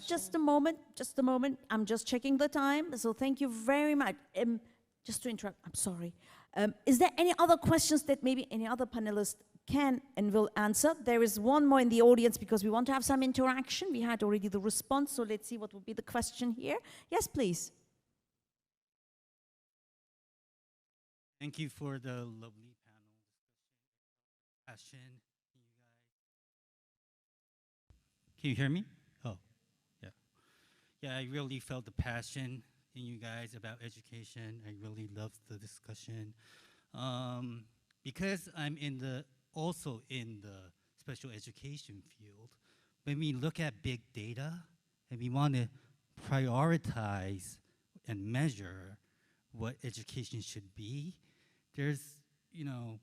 Just a moment. I'm just checking the time, so thank you very much. Just to interrupt, I'm sorry. Is there any other questions that maybe any other panelist can and will answer? There is one more in the audience because we want to have some interaction. We had already the response, so let's see what will be the question here. Yes, please. Thank you for the lovely panel discussion. Passion. Can you hear me? Oh, yeah. Yeah, I really felt the passion in you guys about education. I really loved the discussion. Because I'm also in the special education field, when we look at big data and we want to prioritize and measure what education should be, there's, you know,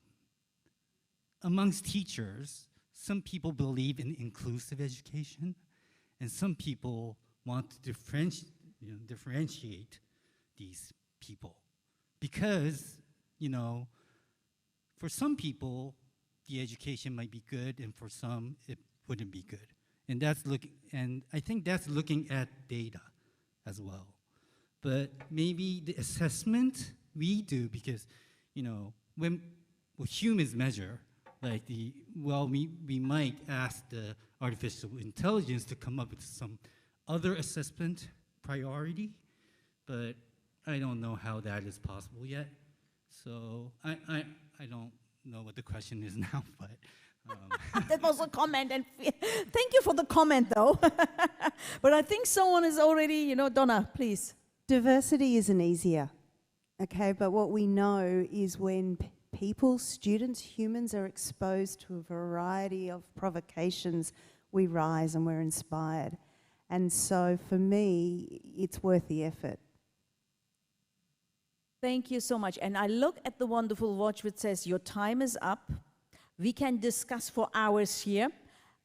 amongst teachers, some people believe in inclusive education, and some people want to differentiate these people. Because, you know, for some people, the education might be good, and for some, it wouldn't be good. And I think that's looking at data as well. But maybe the assessment we do, because, you know, when humans measure, like we might ask the artificial intelligence to come up with some other assessment priority, but I don't know how that is possible yet. So I don't know what the question is now, but. That was a comment, and thank you for the comment, though. But I think someone is already, you know, Donna, please. Diversity isn't easier, okay? But what we know is when people, students, humans are exposed to a variety of provocations, we rise and we're inspired. And so for me, it's worth the effort. Thank you so much. And I look at the wonderful watch which says your time is up. We can discuss for hours here.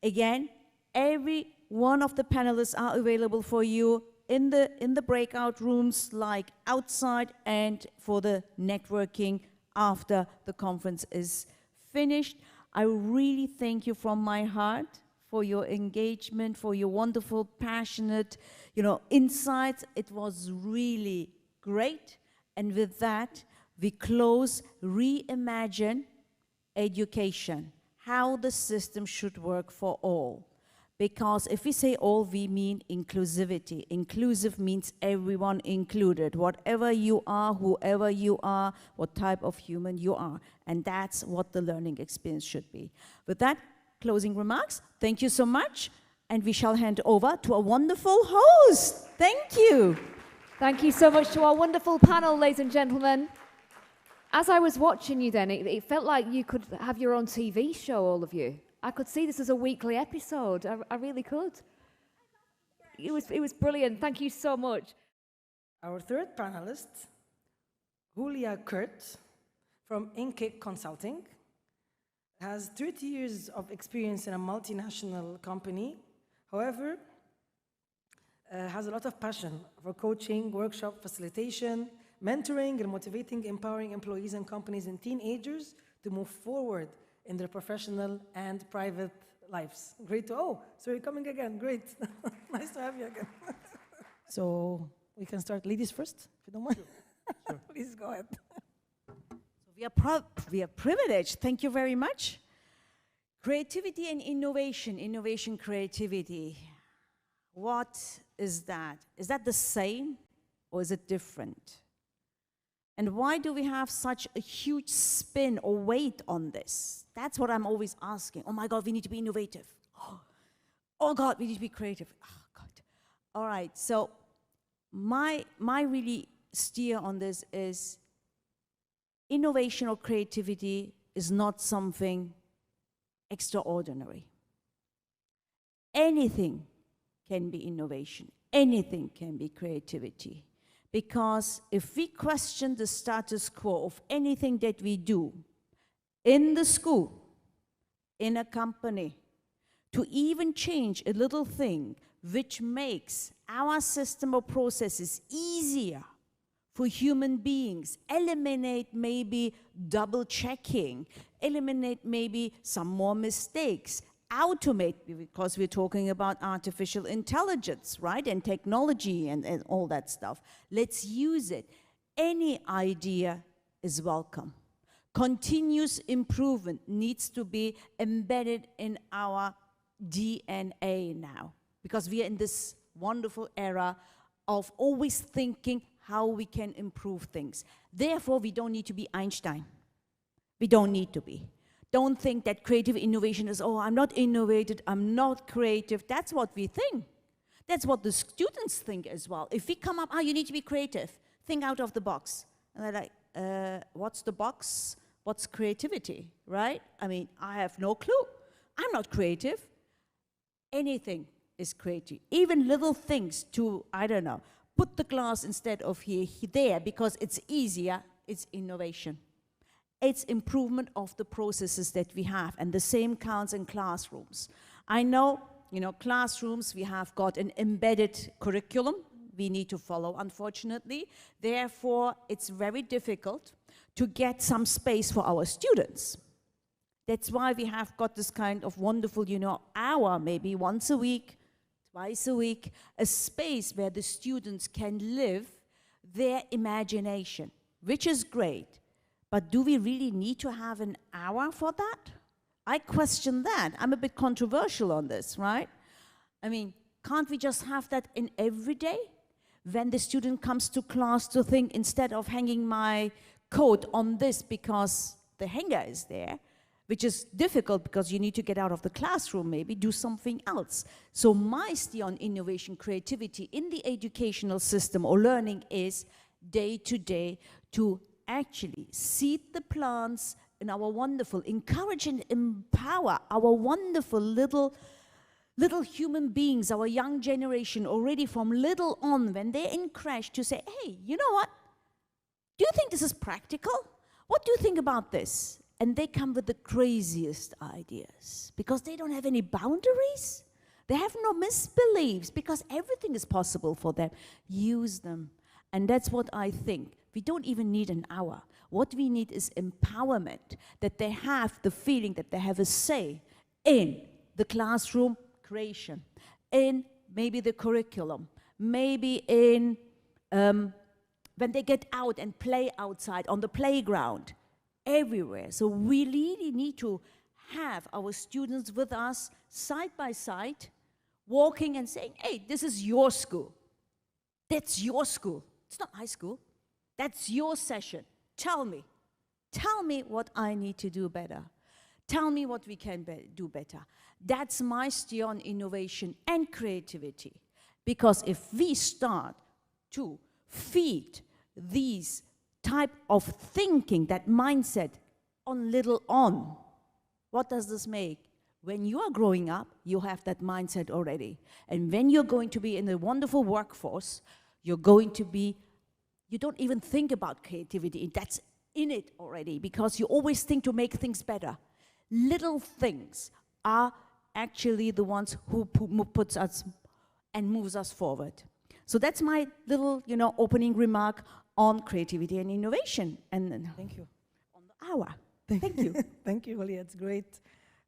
Again, every one of the panelists are available for you in the breakout rooms, like outside, and for the networking after the conference is finished. I really thank you from my heart for your engagement, for your wonderful, passionate, you know, insights. It was really great. And with that, we close Reimagine Education, how the system should work for all. Because if we say all, we mean inclusivity. Inclusive means everyone included, whatever you are, whoever you are, what type of human you are. And that's what the learning experience should be. With that, closing remarks, thank you so much. And we shall hand over to a wonderful host. Thank you. Thank you so much to our wonderful panel, ladies and gentlemen. As I was watching you then, it felt like you could have your own TV show, all of you. I could see this as a weekly episode. I really could. It was brilliant. Thank you so much. Our third panelist, Hulya Kurt from Inkik Consulting, has 30 years of experience in a multinational company. However, has a lot of passion for coaching, workshop facilitation, mentoring, and motivating, empowering employees and companies and teenagers to move forward in their professional and private lives. Great to, oh, so you're coming again, great. Nice to have you again. So we can start, ladies first, if you don't mind. Sure. Please go ahead. We are privileged, thank you very much. Creativity and innovation, innovation, creativity. What is that? Is that the same or is it different? And why do we have such a huge spin or weight on this? That's what I'm always asking. Oh my God, we need to be innovative. Oh God, we need to be creative. Oh God. All right, so my really steer on this is innovation or creativity is not something extraordinary. Anything can be innovation. Anything can be creativity. Because if we question the status quo of anything that we do in the school, in a company, to even change a little thing which makes our system of processes easier for human beings, eliminate maybe double checking, eliminate maybe some more mistakes, automate, because we're talking about artificial intelligence, right, and technology and all that stuff. Let's use it. Any idea is welcome. Continuous improvement needs to be embedded in our DNA now, because we are in this wonderful era of always thinking how we can improve things. Therefore, we don't need to be Einstein. We don't need to be. Don't think that creative innovation is, oh, I'm not innovative, I'm not creative. That's what we think. That's what the students think as well. If we come up, oh, you need to be creative, think out of the box. And they're like, what's the box? What's creativity, right? I mean, I have no clue. I'm not creative. Anything is creative. Even little things to, I don't know, put the glass instead of there because it's easier, it's innovation. It's improvement of the processes that we have, and the same counts in classrooms. I know, classrooms, we have got an embedded curriculum we need to follow, unfortunately. Therefore, it's very difficult to get some space for our students. That's why we have got this kind of wonderful, hour, maybe once a week, twice a week, a space where the students can live their imagination, which is great. But do we really need to have an hour for that? I question that. I'm a bit controversial on this, right? I mean, can't we just have that in every day? When the student comes to class to think, instead of hanging my coat on this because the hanger is there, which is difficult because you need to get out of the classroom, maybe do something else. So my steer on innovation, creativity in the educational system or learning is day to day to actually seed the plants in our wonderful, encourage and empower our wonderful little human beings, our young generation, already from little on, when they're in crash, to say, hey, you know what? Do you think this is practical? What do you think about this? And they come with the craziest ideas because they don't have any boundaries. They have no misbeliefs because everything is possible for them. Use them. And that's what I think. We don't even need an hour. What we need is empowerment, that they have the feeling that they have a say in the classroom creation, in maybe the curriculum, maybe in when they get out and play outside on the playground, everywhere. So we really need to have our students with us side by side, walking and saying, hey, this is your school. That's your school. It's not my school. That's your session. Tell me what I need to do better. Tell me what we can do better. That's my steer on innovation and creativity. Because if we start to feed these type of thinking, that mindset on little on, what does this make? When you are growing up, you have that mindset already. And when you're going to be in a wonderful workforce, you're going to be, you don't even think about creativity. That's in it already, because you always think to make things better. Little things are actually the ones who puts us and moves us forward. So that's my little, opening remark on creativity and innovation. And then Thank you. on the hour. Thank you. Thank you, Hulya. It's great.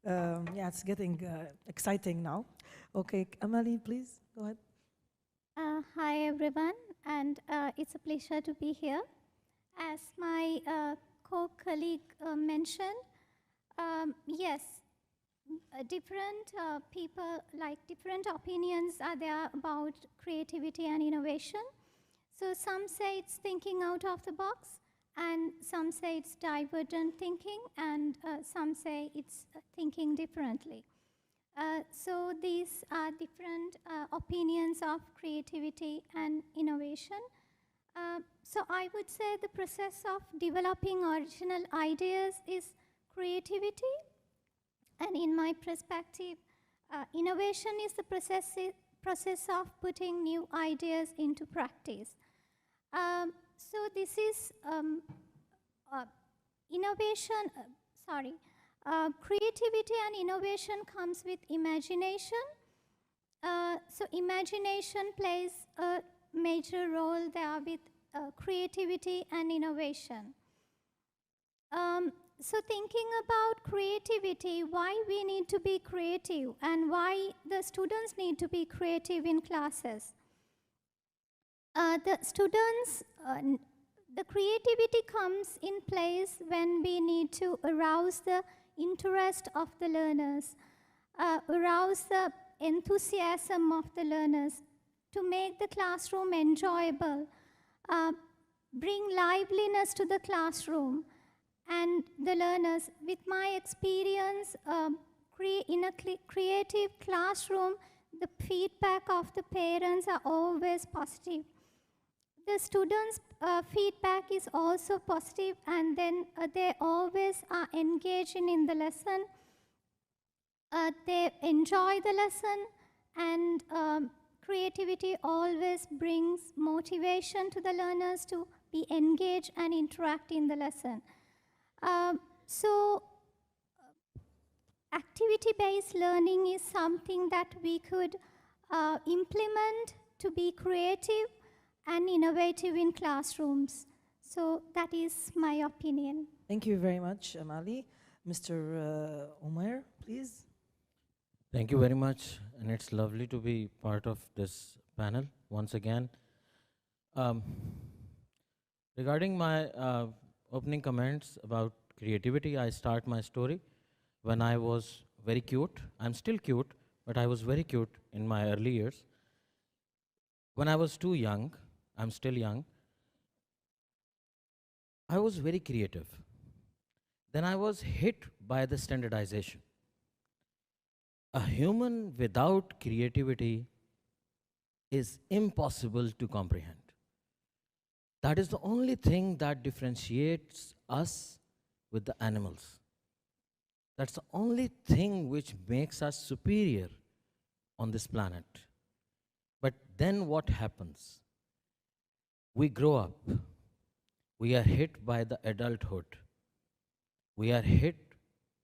Yeah, it's getting exciting now. Okay, Emily, please go ahead. Hi everyone, and it's a pleasure to be here. As my co-colleague mentioned, yes, different people, like different opinions are there about creativity and innovation. So some say it's thinking out of the box, and some say it's divergent thinking, and some say it's thinking differently. So these are different opinions of creativity and innovation. So I would say the process of developing original ideas is creativity. And in my perspective, innovation is the process of putting new ideas into practice. So this is creativity and innovation comes with imagination. So imagination plays a major role there with creativity and innovation. So thinking about creativity, why we need to be creative and why the students need to be creative in classes. The creativity comes in place when we need to arouse the interest of the learners, arouse the enthusiasm of the learners, to make the classroom enjoyable, bring liveliness to the classroom and the learners. With my experience, in a creative classroom, the feedback of the parents are always positive. The students' feedback is also positive, and then they always are engaging in the lesson. They enjoy the lesson, and creativity always brings motivation to the learners to be engaged and interact in the lesson. So activity-based learning is something that we could implement to be creative and innovative in classrooms. So that is my opinion. Thank you very much, Amali. Mr. Omer, please. Thank you very much, and it's lovely to be part of this panel once again. Regarding my opening comments about creativity, I start my story when I was very cute. I'm still cute, but I was very cute in my early years. When I was too young, I'm still young, I was very creative. Then I was hit by the standardization. A human without creativity is impossible to comprehend. That is the only thing that differentiates us with the animals. That's the only thing which makes us superior on this planet. But then what happens? We grow up. We are hit by the adulthood. We are hit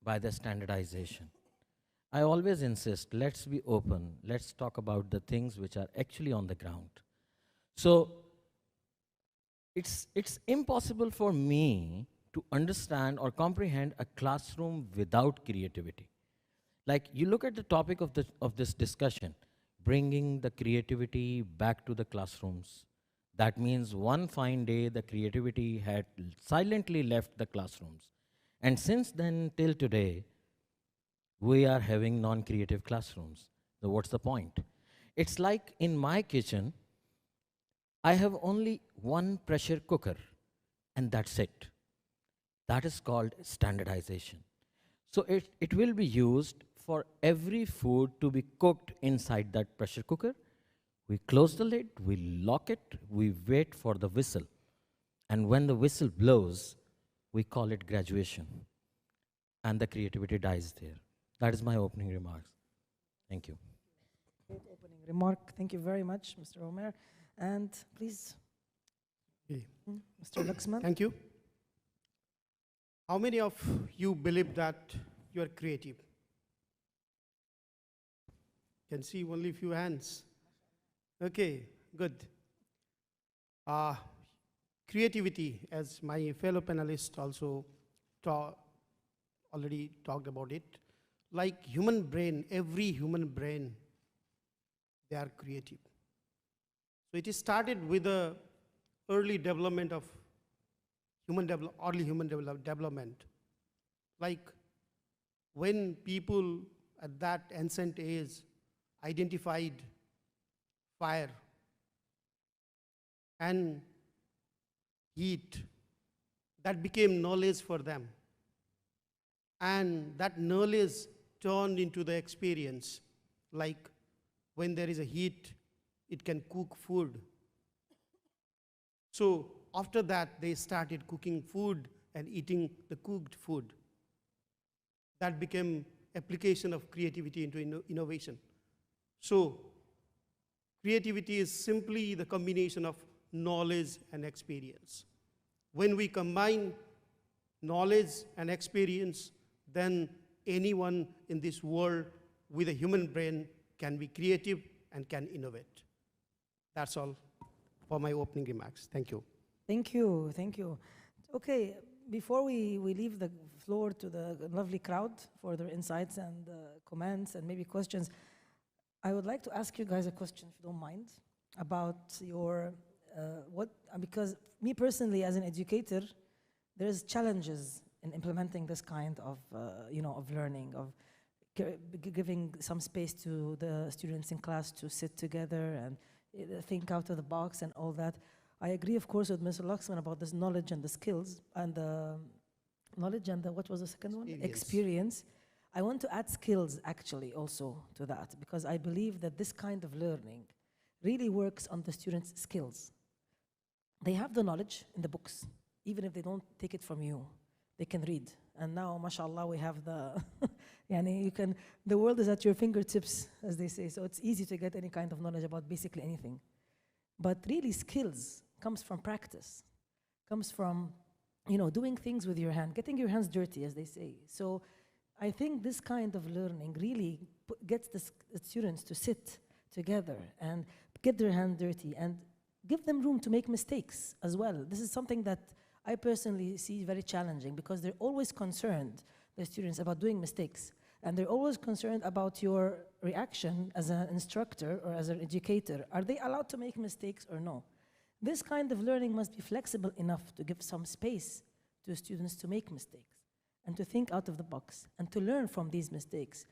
by the standardization. I always insist, let's be open. Let's talk about the things which are actually on the ground. So it's impossible for me to understand or comprehend a classroom without creativity. Like, you look at the topic of this discussion, bringing the creativity back to the classrooms. That means one fine day, the creativity had silently left the classrooms. And since then till today, we are having non-creative classrooms. So what's the point? It's like in my kitchen, I have only one pressure cooker, and that's it. That is called standardization. So it will be used for every food to be cooked inside that pressure cooker. We close the lid, we lock it, we wait for the whistle. And when the whistle blows, we call it graduation. And the creativity dies there. That is my opening remarks. Thank you. Great opening remark. Thank you very much, Mr. Omer. And please, Mr. Laxman. Thank you. How many of you believe that you are creative? Can see only a few hands. Okay, good. Uh, Creativity, as my fellow panelists also already talked about it, like human brain, every human brain, they are creative. So it is started with the early development of early human development. Like when people at that ancient age identified fire and heat, that became knowledge for them. And that knowledge turned into the experience. Like when there is a heat, it can cook food. So after that, they started cooking food and eating the cooked food. That became application of creativity into innovation. So creativity is simply the combination of knowledge and experience. When we combine knowledge and experience, then anyone in this world with a human brain can be creative and can innovate. That's all for my opening remarks. Thank you. Thank you, thank you. Okay, before we leave the floor to the lovely crowd for their insights and comments and maybe questions, I would like to ask you guys a question, if you don't mind, about your, because me personally as an educator, there's challenges in implementing this kind of, of learning, of giving some space to the students in class to sit together and think out of the box and all that. I agree, of course, with Mr. Luxman about this knowledge and the skills and the knowledge and the, what was the second one? Experience. I want to add skills actually also to that, because I believe that this kind of learning really works on the students' skills. They have the knowledge in the books, even if they don't take it from you, they can read. And now, mashallah, we have the, the world is at your fingertips, as they say, so it's easy to get any kind of knowledge about basically anything. But really, skills comes from practice, comes from, doing things with your hand, getting your hands dirty, as they say. So I think this kind of learning really gets the students to sit together and get their hands dirty and give them room to make mistakes as well. This is something that I personally see very challenging, because they're always concerned, the students, about doing mistakes. And they're always concerned about your reaction as an instructor or as an educator. Are they allowed to make mistakes or no? This kind of learning must be flexible enough to give some space to students to make mistakes and to think out of the box and to learn from these mistakes.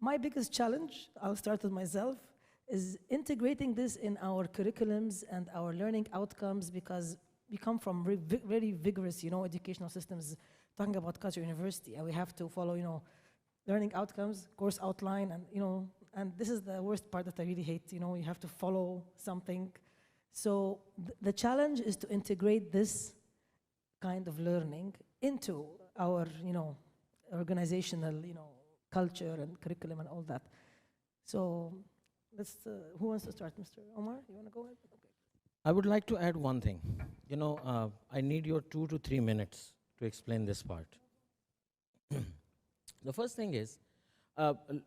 My biggest challenge, I'll start with myself, is integrating this in our curriculums and our learning outcomes, because we come from very vigorous, educational systems, talking about culture university, and we have to follow, learning outcomes, course outline, and and this is the worst part that I really hate. You have to follow something. So the challenge is to integrate this kind of learning into our, organizational, culture and curriculum and all that. So let's. Who wants to start, Mr. Omar? You want to go ahead? Okay. I would like to add one thing. I need your 2 to 3 minutes to explain this part. The first thing is,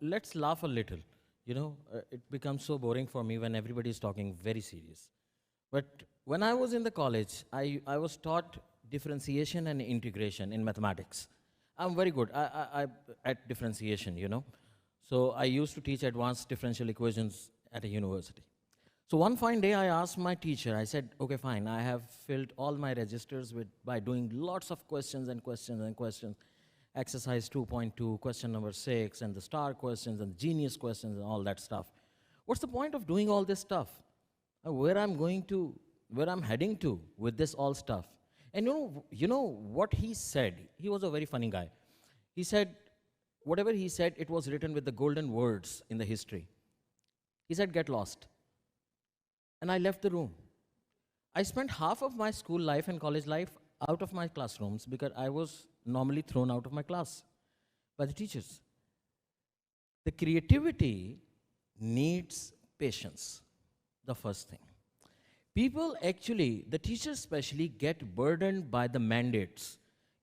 let's laugh a little. It becomes so boring for me when everybody is talking very serious. But when I was in the college, I was taught differentiation and integration in mathematics. I'm very good at differentiation, So I used to teach advanced differential equations at a university. So one fine day, I asked my teacher, I said, okay, fine, I have filled all my registers by doing lots of questions and questions and questions. Exercise 2.2, question number 6, and the star questions and genius questions and all that stuff. What's the point of doing all this stuff? Where I'm heading to with this all stuff? And you know what he said? He was a very funny guy. He said, whatever he said, it was written with the golden words in the history. He said, get lost. And I left the room. I spent half of my school life and college life out of my classrooms because I was normally thrown out of my class by the teachers. The creativity needs patience, the first thing. People actually, the teachers especially, get burdened by the mandates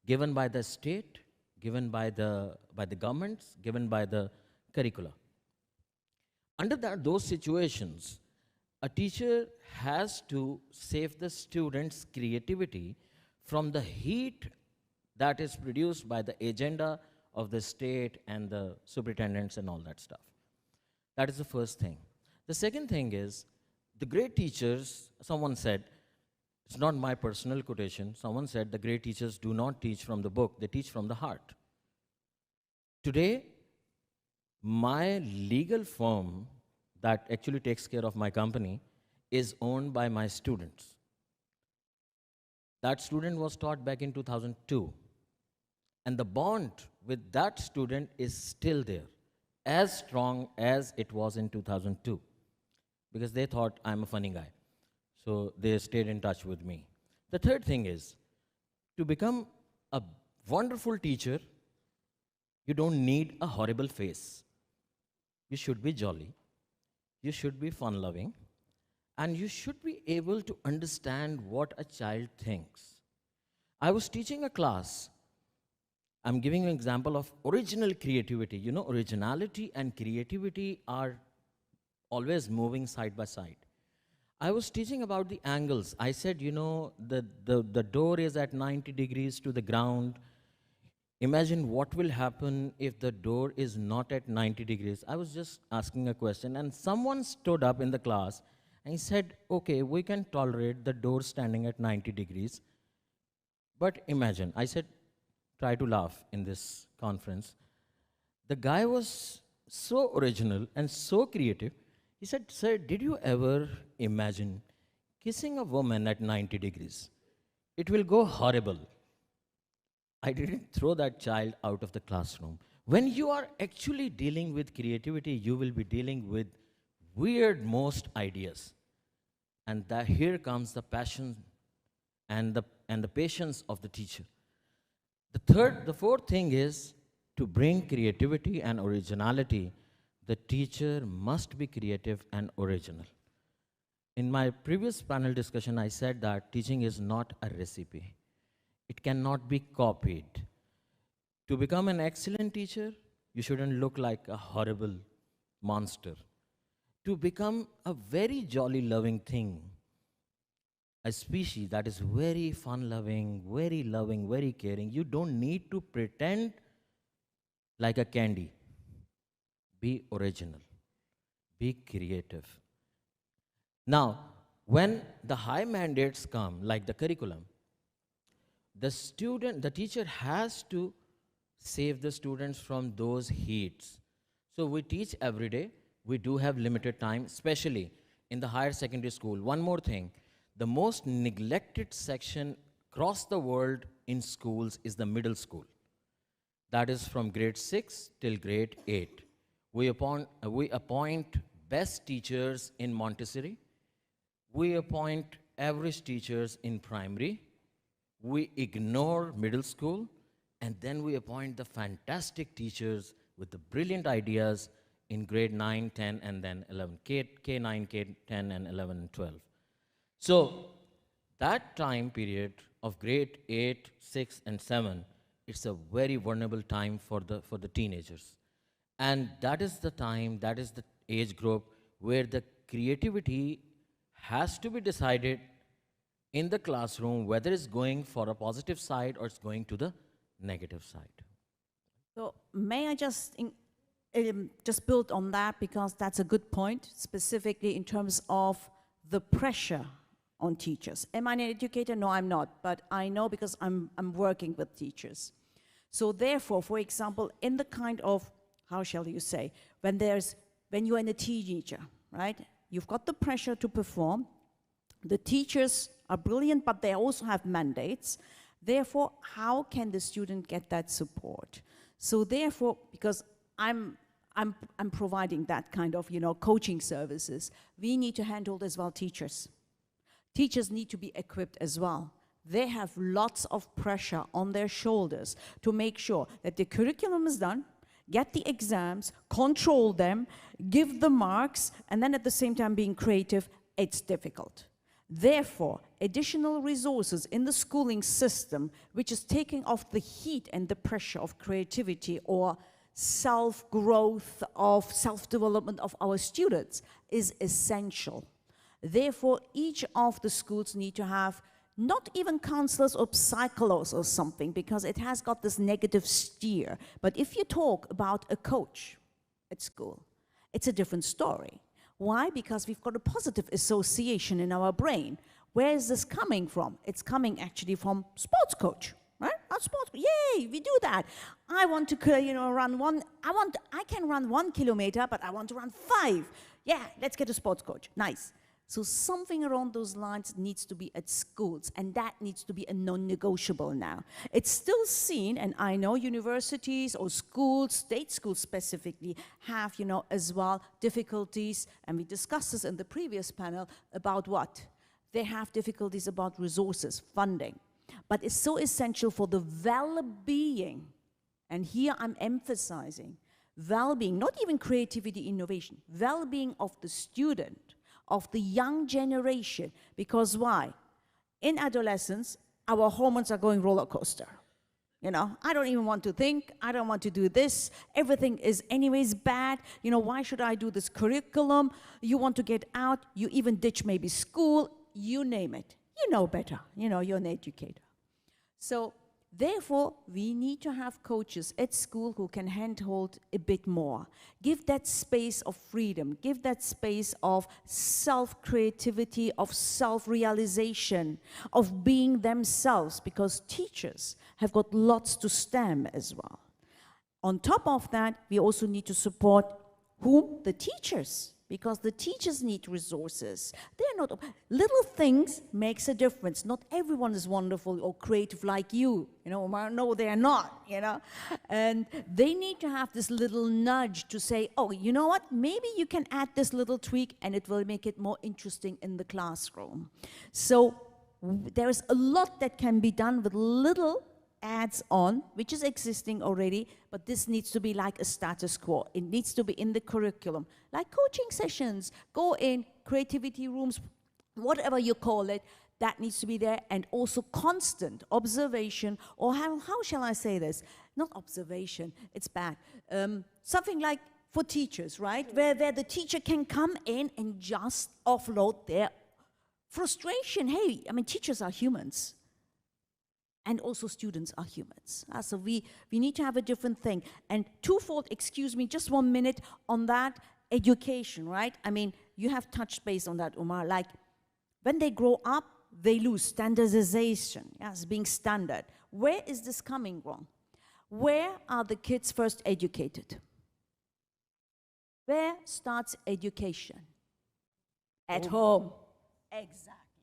given by the state, given by the governments, given by the curricula. Under those situations, a teacher has to save the students' creativity from the heat that is produced by the agenda of the state and the superintendents and all that stuff. That is the first thing. The second thing is, the great teachers, someone said, it's not my personal quotation, someone said the great teachers do not teach from the book, they teach from the heart. Today, my legal firm that actually takes care of my company is owned by my students. That student was taught back in 2002. And the bond with that student is still there, as strong as it was in 2002. Because they thought I'm a funny guy. So they stayed in touch with me. The third thing is, to become a wonderful teacher, you don't need a horrible face. You should be jolly. You should be fun-loving. And you should be able to understand what a child thinks. I was teaching a class. I'm giving you an example of original creativity. You know, originality and creativity are always moving side by side. I was teaching about the angles. I said, you know, the door is at 90 degrees to the ground. Imagine what will happen if the door is not at 90 degrees. I was just asking a question, and someone stood up in the class and he said, okay, we can tolerate the door standing at 90 degrees. But imagine, I said, try to laugh in this conference. The guy was so original and so creative. He said, sir, did you ever imagine kissing a woman at 90 degrees? It will go horrible. I didn't throw that child out of the classroom. When you are actually dealing with creativity, you will be dealing with weird most ideas. And that here comes the passion and the patience of the teacher. The fourth thing is, to bring creativity and originality, the teacher must be creative and original. In my previous panel discussion, I said that teaching is not a recipe. It cannot be copied. To become an excellent teacher, you shouldn't look like a horrible monster. To become a very jolly loving thing, a species that is very fun-loving, very caring, you don't need to pretend like a candy. Be original. Be creative. Now, when the high mandates come, like the curriculum, the teacher has to save the students from those heats. So we teach every day. We do have limited time, especially in the higher secondary school. One more thing. The most neglected section across the world in schools is the middle school. That is from grade 6 till grade 8. We appoint best teachers in Montessori. We appoint average teachers in primary. We ignore middle school. And then we appoint the fantastic teachers with the brilliant ideas in grade 9, 10, and then 11. K9, K10, and 11 and 12. So that time period of grade 8, 6, and 7, it's a very vulnerable time for the teenagers. And that is the time, that is the age group where the creativity has to be decided in the classroom, whether it's going for a positive side or it's going to the negative side. So may I just build on that, because that's a good point, specifically in terms of the pressure on teachers. Am I an educator? No, I'm not, but I know because I'm working with teachers. So therefore, for example, in the kind of, how shall you say, when you're in a teenager, right? You've got the pressure to perform. The teachers are brilliant, but they also have mandates. Therefore, how can the student get that support? So therefore, because I'm providing that kind of, coaching services, we need to handle as well teachers. Teachers need to be equipped as well. They have lots of pressure on their shoulders to make sure that the curriculum is done, get the exams, control them, give the marks, and then at the same time being creative. It's difficult. Therefore, additional resources in the schooling system, which is taking off the heat and the pressure of creativity or self-growth, of self-development of our students, is essential. Therefore, each of the schools need to have not even counselors or psychologists or something, because it has got this negative steer. But if you talk about a coach at school, it's a different story. Why? Because we've got a positive association in our brain. Where is this coming from? It's coming actually from sports coach, right? Our sports, yay, we do that. I want to, run one. I can run 1 kilometer, but I want to run 5. Yeah, let's get a sports coach. Nice. So something around those lines needs to be at schools, and that needs to be a non-negotiable now. It's still seen, and I know universities or schools, state schools specifically, have, as well, difficulties, and we discussed this in the previous panel, about what? They have difficulties about resources, funding. But it's so essential for the well-being, and here I'm emphasizing well-being, not even creativity, innovation, well-being of the student, of the young generation. Because why? In adolescence, our hormones are going roller coaster. I don't even want to think, I don't want to do this, everything is anyways bad, why should I do this curriculum? You want to get out, you even ditch maybe school, you name it. You know better, you're an educator. So therefore, we need to have coaches at school who can handhold a bit more. Give that space of freedom. Give that space of self-creativity, of self-realization, of being themselves, because teachers have got lots to stem as well. On top of that, we also need to support whom? The teachers. Because the teachers need resources. They're not, little things makes a difference. Not everyone is wonderful or creative like you, no, they're not, And they need to have this little nudge to say, oh, you know what, maybe you can add this little tweak and it will make it more interesting in the classroom. So there is a lot that can be done with little adds on, which is existing already, but this needs to be like a status quo. It needs to be in the curriculum, like coaching sessions, go in, creativity rooms, whatever you call it, that needs to be there, and also constant observation, or how shall I say this? Not observation, it's bad. Something like for teachers, right? Where the teacher can come in and just offload their frustration. Hey, teachers are humans. And also students are humans. So we need to have a different thing. And twofold, excuse me, just 1 minute on that, education, right? You have touched base on that, Umar. Like, when they grow up, they lose standardization, yes, being standard. Where is this coming from? Where are the kids first educated? Where starts education? At home. Exactly.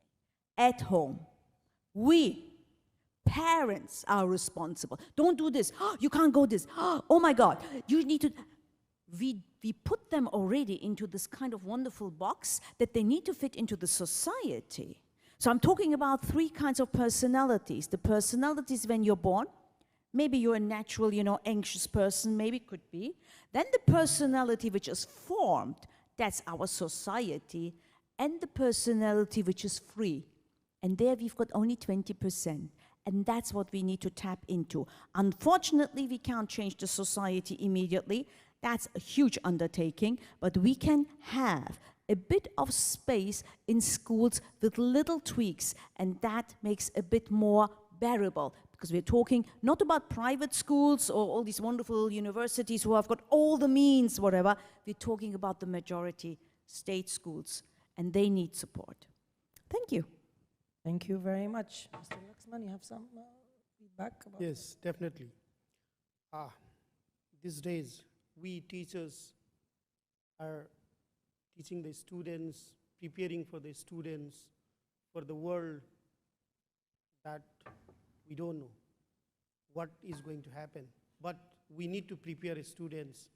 At home. We, parents, are responsible. Don't do this. Oh, you can't go this. Oh my God. You need to. We put them already into this kind of wonderful box that they need to fit into the society. So I'm talking about 3 kinds of personalities. The personalities when you're born. Maybe you're a natural, anxious person. Maybe could be. Then the personality which is formed. That's our society. And the personality which is free. And there we've got only 20%. And that's what we need to tap into. Unfortunately, we can't change the society immediately. That's a huge undertaking. But we can have a bit of space in schools with little tweaks. And that makes a bit more bearable. Because we're talking not about private schools or all these wonderful universities who have got all the means, whatever. We're talking about the majority state schools. And they need support. Thank you. Thank you very much. Mr. Laxman, you have some feedback about Yes, definitely. These days, we teachers are teaching the students, preparing for the students, for the world that we don't know what is going to happen. But we need to prepare students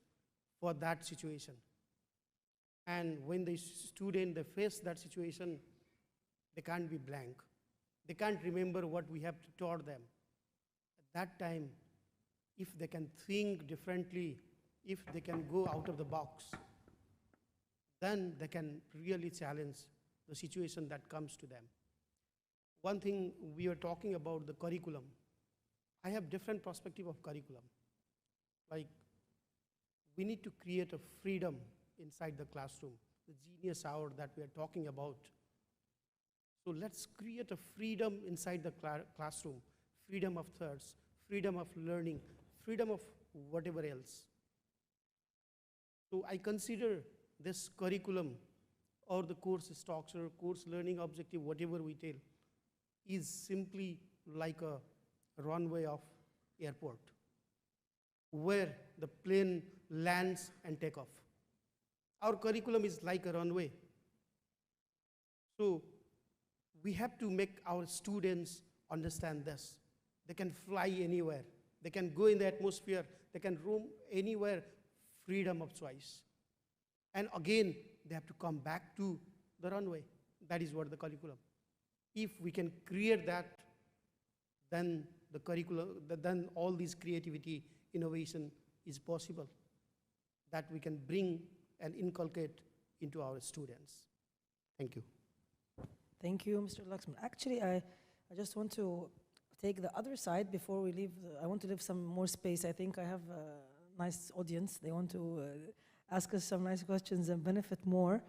for that situation. And when the student, they face that situation, they can't be blank. They can't remember what we have taught them. At that time, if they can think differently, if they can go out of the box, then they can really challenge the situation that comes to them. One thing we are talking about the curriculum. I have different perspective of curriculum. Like, we need to create a freedom inside the classroom. the genius hour that we are talking about. So let's create a freedom inside the classroom, freedom of thoughts, freedom of learning, freedom of whatever else. So I consider this curriculum or the course structure, course learning objective, whatever we tell, is simply like a runway of airport where the plane lands and take off. Our curriculum is like a runway. So we have to make our students understand this. They can fly anywhere. They can go in the atmosphere. They can roam anywhere, freedom of choice. And again, they have to come back to the runway. That is what the curriculum. If we can create that, then the curriculum, then all this creativity, innovation is possible that we can bring and inculcate into our students. Thank you. Thank you, Mr. Laxman. Actually, I just want to take the other side before we leave. I want to leave some more space. I think I have a nice audience. They want to ask us some nice questions and benefit more.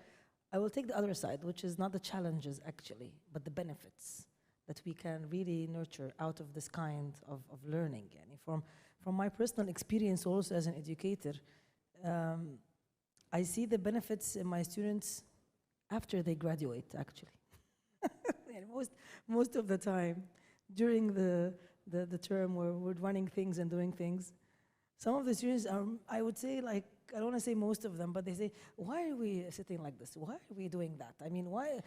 I will take the other side, which is not the challenges, actually, but the benefits that we can really nurture out of this kind of learning. And from my personal experience also as an educator, I see the benefits in my students after they graduate, actually. And most of the time, during the term where we're running things and doing things, some of the students are, I would say, like, I don't want to say most of them, but they say, why are we sitting like this? Why are we doing that? I mean, why,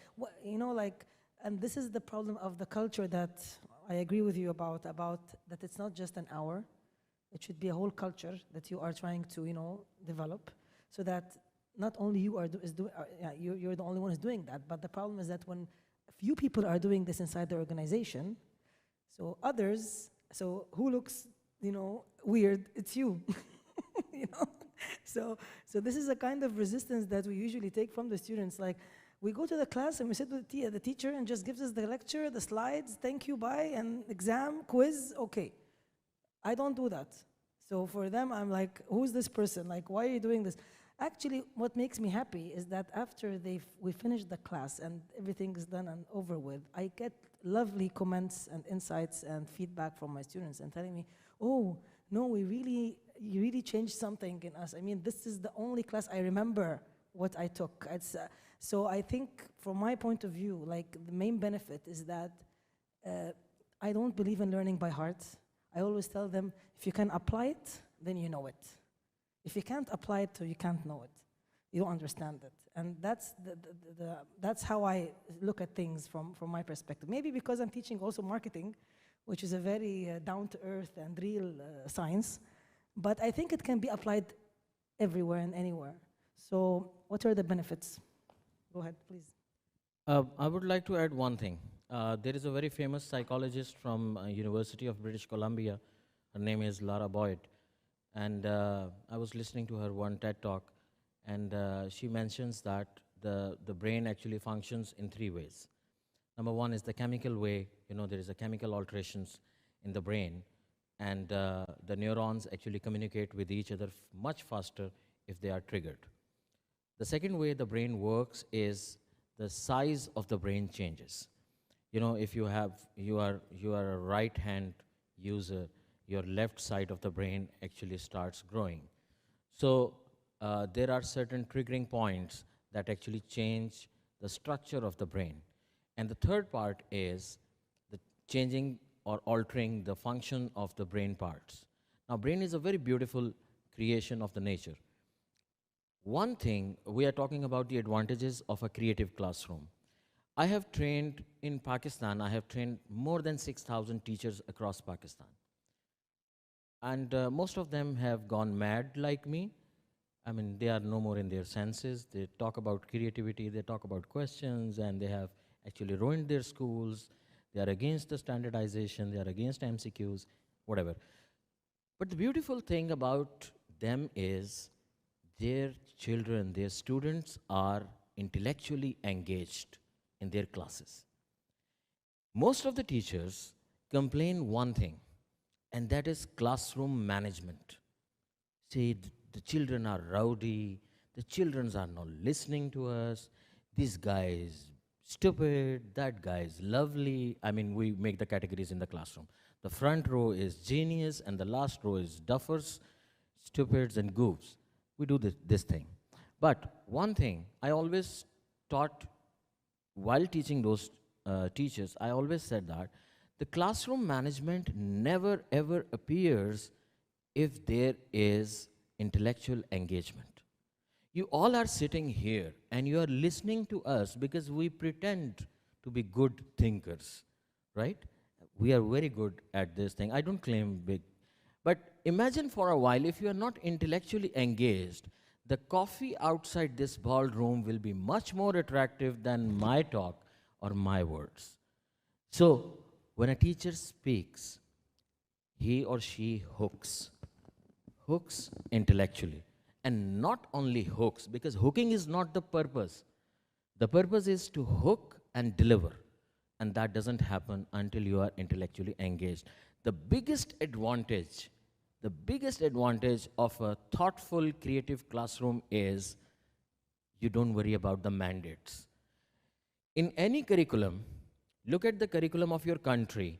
you know, like, and this is the problem of the culture that I agree with you about that it's not just an hour. It should be a whole culture that you are trying to, you know, develop, so that not only you are you're the only one who's doing that, but the problem is that when few people are doing this inside the organization, so others, so who looks, you know, weird, it's you, you know? So this is a kind of resistance that we usually take from the students. Like, we go to the class and we sit with the teacher and just gives us the lecture, the slides, thank you, bye, and exam, quiz, okay. I don't do that. So for them, I'm like, who's this person? Like, why are you doing this? Actually, what makes me happy is that after we finish the class and everything is done and over with, I get lovely comments and insights and feedback from my students and telling me, oh, no, you really changed something in us. I mean, this is the only class I remember what I took. It's, so I think from my point of view, like, the main benefit is that I don't believe in learning by heart. I always tell them, if you can apply it, then you know it. If you can't apply it, you can't know it. You don't understand it. And that's how I look at things from my perspective. Maybe because I'm teaching also marketing, which is a very down-to-earth and real science, but I think it can be applied everywhere and anywhere. So what are the benefits? Go ahead, please. I would like to add one thing. There is a very famous psychologist from University of British Columbia. Her name is Lara Boyd. And I was listening to her one TED Talk, and she mentions that the brain actually functions in 3 ways. Number one is the chemical way. You know, there is a chemical alterations in the brain, and the neurons actually communicate with each other much faster if they are triggered. The second way the brain works is the size of the brain changes. You know, if you are a right-hand user, your left side of the brain actually starts growing. So there are certain triggering points that actually change the structure of the brain. And the third part is the changing or altering the function of the brain parts. Now, brain is a very beautiful creation of the nature. One thing, we are talking about the advantages of a creative classroom. I have trained in Pakistan, I have trained more than 6,000 teachers across Pakistan. And most of them have gone mad like me. I mean, they are no more in their senses. They talk about creativity, they talk about questions, and they have actually ruined their schools. They are against the standardization, they are against MCQs, whatever. But the beautiful thing about them is their children, their students are intellectually engaged in their classes. Most of the teachers complain one thing, and that is classroom management. Say the children are rowdy, The children are not listening to us. This guy is stupid, that guy is lovely. I mean, we make the categories in the classroom. The front row is genius, and the last row is duffers, stupids, and goofs. We do this thing. But one thing I always taught while teaching those teachers, I always said that the classroom management never ever appears if there is intellectual engagement. You all are sitting here and you are listening to us because we pretend to be good thinkers, right? We are very good at this thing. I don't claim big. But imagine for a while, if you are not intellectually engaged, the coffee outside this ballroom will be much more attractive than my talk or my words. So, when a teacher speaks, he or she hooks intellectually. And not only hooks, because hooking is not the purpose. The purpose is to hook and deliver. And that doesn't happen until you are intellectually engaged. The biggest advantage of a thoughtful, creative classroom is you don't worry about the mandates. In any curriculum, look at the curriculum of your country,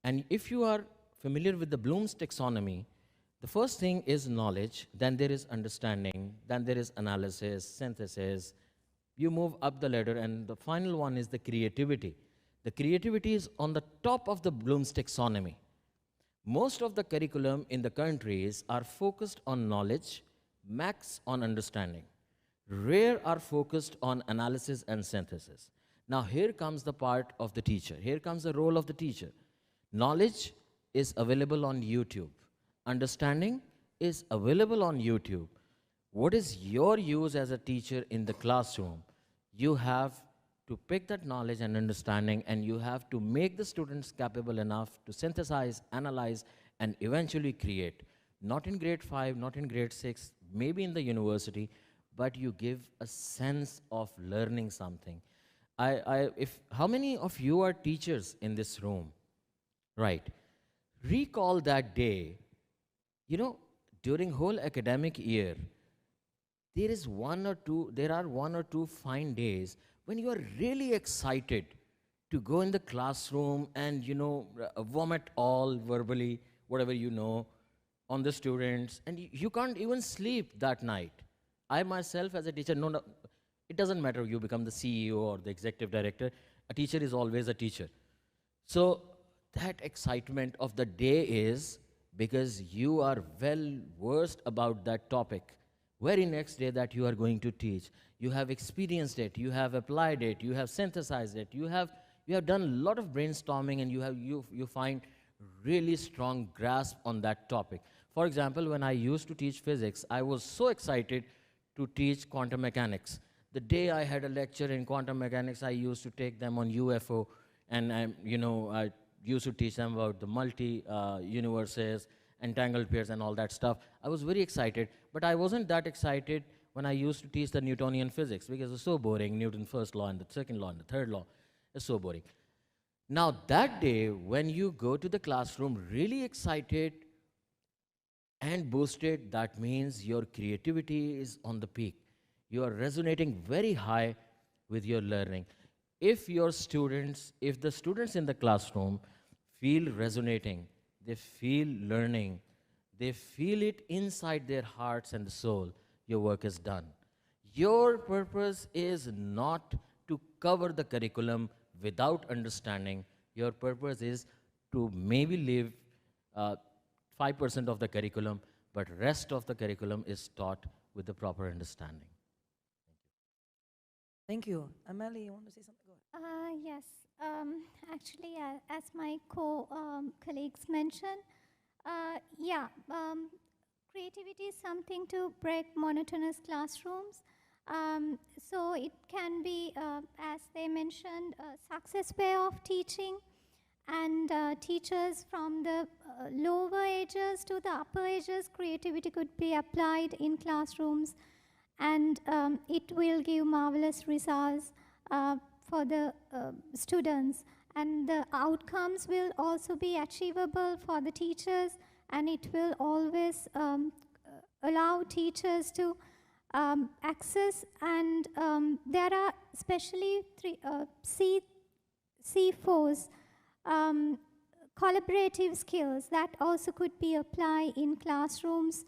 and if you are familiar with the Bloom's taxonomy, the first thing is knowledge, then there is understanding, then there is analysis, synthesis. You move up the ladder, and the final one is the creativity. The creativity is on the top of the Bloom's taxonomy. Most of the curriculum in the countries are focused on knowledge, max on understanding. Rare are focused on analysis and synthesis. Now here comes the part of the teacher. Here comes the role of the teacher. Knowledge is available on YouTube. Understanding is available on YouTube. What is your use as a teacher in the classroom? You have to pick that knowledge and understanding, and you have to make the students capable enough to synthesize, analyze, and eventually create. Not in grade 5, not in grade 6, maybe in the university, but you give a sense of learning something. How many of you are teachers in this room? Right. Recall that day. You know, during whole academic year, there are one or two fine days when you are really excited to go in the classroom and, vomit all verbally, whatever you know, on the students, and you can't even sleep that night. I myself as a teacher, no, it doesn't matter if you become the CEO or the executive director, a teacher is always a teacher. So that excitement of the day is because you are well versed about that topic. Very next day that you are going to teach, you have experienced it, you have applied it, you have synthesized it, you have done a lot of brainstorming, and you find really strong grasp on that topic. For example, when I used to teach physics, I was so excited to teach quantum mechanics. The day I had a lecture in quantum mechanics, I used to take them on UFO, and I used to teach them about the multi-universes, entangled pairs, and all that stuff. I was very excited, but I wasn't that excited when I used to teach the Newtonian physics, because it was so boring. Newton's first law and the second law and the third law is so boring. Now that day, when you go to the classroom really excited and boosted, that means your creativity is on the peak. You are resonating very high with your learning. If the students in the classroom feel resonating, they feel learning, they feel it inside their hearts and soul, your work is done. Your purpose is not to cover the curriculum without understanding. Your purpose is to maybe live 5% of the curriculum, but rest of the curriculum is taught with the proper understanding. Thank you. Amelie, you want to say something? Go ahead. Yes. Actually, as my colleagues mentioned, creativity is something to break monotonous classrooms. So it can be, as they mentioned, a success way of teaching, and teachers from the lower ages to the upper ages, creativity could be applied in classrooms, and it will give marvelous results for the students, and the outcomes will also be achievable for the teachers, and it will always allow teachers to access, and there are especially C4s, collaborative skills that also could be applied in classrooms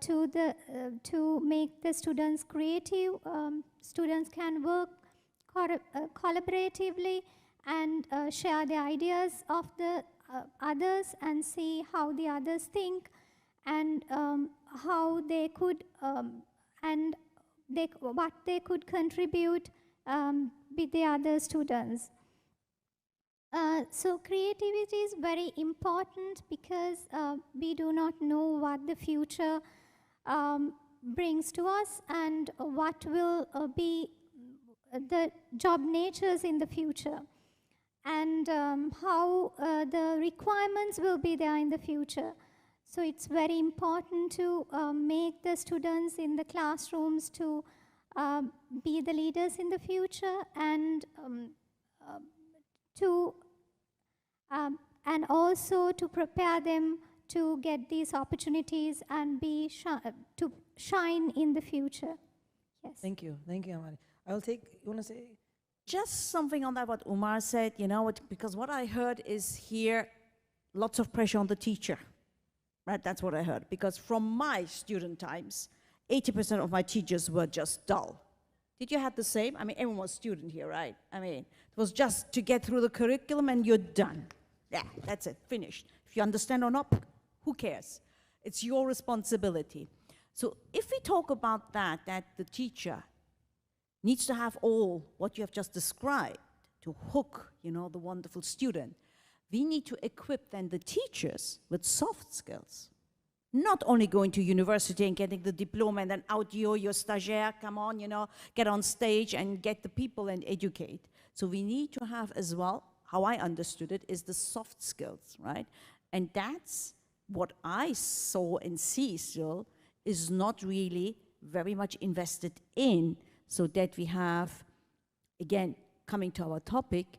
to make the students creative. Students can work collaboratively and share the ideas of the others and see how the others think, and how they could what they could contribute with the other students. So creativity is very important because we do not know what the future brings to us, and what will be the job natures in the future, and how the requirements will be there in the future. So it's very important to make the students in the classrooms to be the leaders in the future, and and also to prepare them to get these opportunities and to shine in the future. Yes. Thank you, Amari. I will take. You want to say? Just something on that what Umar said. You know, because what I heard is here, lots of pressure on the teacher. Right, that's what I heard. Because from my student times, 80% of my teachers were just dull. Did you have the same? I mean, everyone was student here, right? I mean, it was just to get through the curriculum and you're done. Yeah, that's it, finished. If you understand or not, who cares? It's your responsibility. So if we talk about that the teacher needs to have all what you have just described to hook, you know, the wonderful student, we need to equip then the teachers with soft skills. Not only going to university and getting the diploma and then out your stagiaire, come on, you know, get on stage and get the people and educate. So we need to have as well, how I understood it, is the soft skills, right? And that's what I saw and see still is not really very much invested in, so that we have, again, coming to our topic,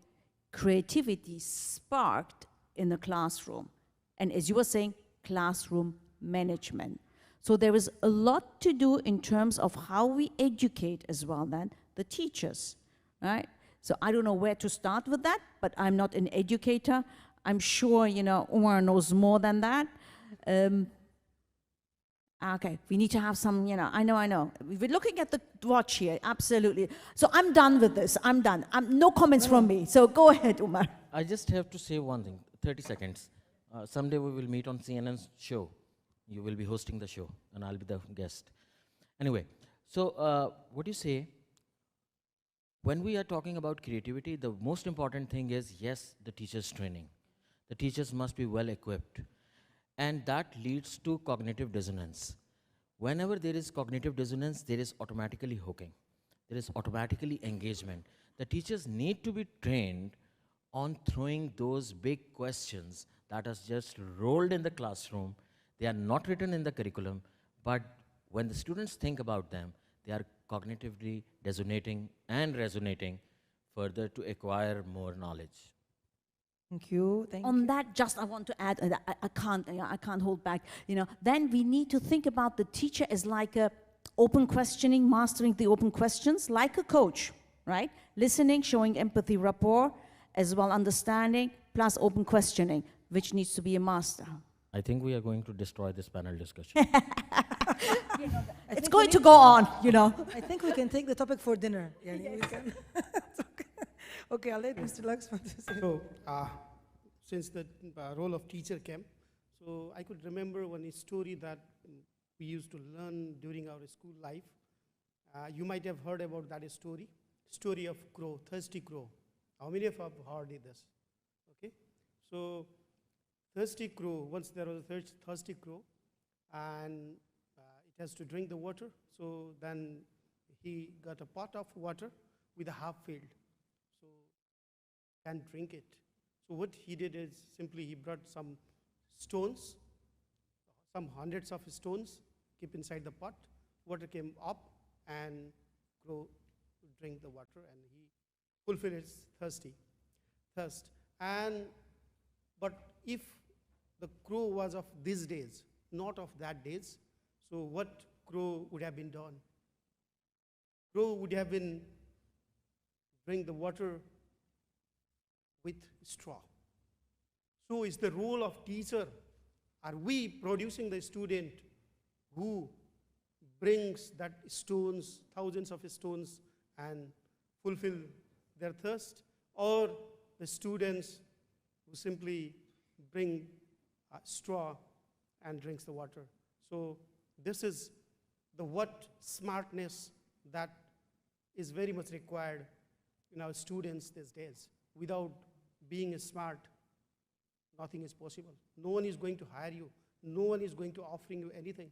creativity sparked in the classroom. And as you were saying, classroom management. So there is a lot to do in terms of how we educate as well then the teachers, right? So I don't know where to start with that, but I'm not an educator. I'm sure, you know, Umar knows more than that. Okay, we need to have some, you know, I know. We're looking at the watch here, absolutely. So I'm done with this, I'm done. No comments from me, so go ahead, Umar. I just have to say one thing, 30 seconds. Someday we will meet on CNN's show. You will be hosting the show, and I'll be the guest. Anyway, so what do you say? When we are talking about creativity, the most important thing is, yes, the teacher's training. The teachers must be well equipped. And that leads to cognitive dissonance. Whenever there is cognitive dissonance, there is automatically hooking. There is automatically engagement. The teachers need to be trained on throwing those big questions that are just rolled in the classroom. They are not written in the curriculum, but when the students think about them, they are cognitively dissonating and resonating further to acquire more knowledge. Thank you. On that, just I want to add, I can't hold back. You know, then we need to think about the teacher as like a open questioning, mastering the open questions, like a coach, right? Listening, showing empathy, rapport, as well understanding, plus open questioning, which needs to be a master. I think we are going to destroy this panel discussion. It's going to go on, you know. I think we can take the topic for dinner. Yeah, we can. Okay, I'll let Mr. Laxman to say. So, since the role of teacher came, so I could remember one story that we used to learn during our school life. You might have heard about that story of crow, thirsty crow. How many of you have heard this? Okay, so thirsty crow, once there was a thirsty crow, and it has to drink the water, so then he got a pot of water with a half filled. Can't drink it. So what he did is simply he brought some stones, some hundreds of stones, keep inside the pot. Water came up and crow drink the water, and he fulfilled his thirst. But if the crow was of these days, not of that days, so what crow would have been done? Crow would have been drink the water with straw. So is the role of teacher. Are we producing the student who brings that stones, thousands of stones, and fulfill their thirst? Or the students who simply bring a straw and drinks the water? So this is the what smartness that is very much required in our students these days. Without being smart, nothing is possible. No one is going to hire you. No one is going to offering you anything.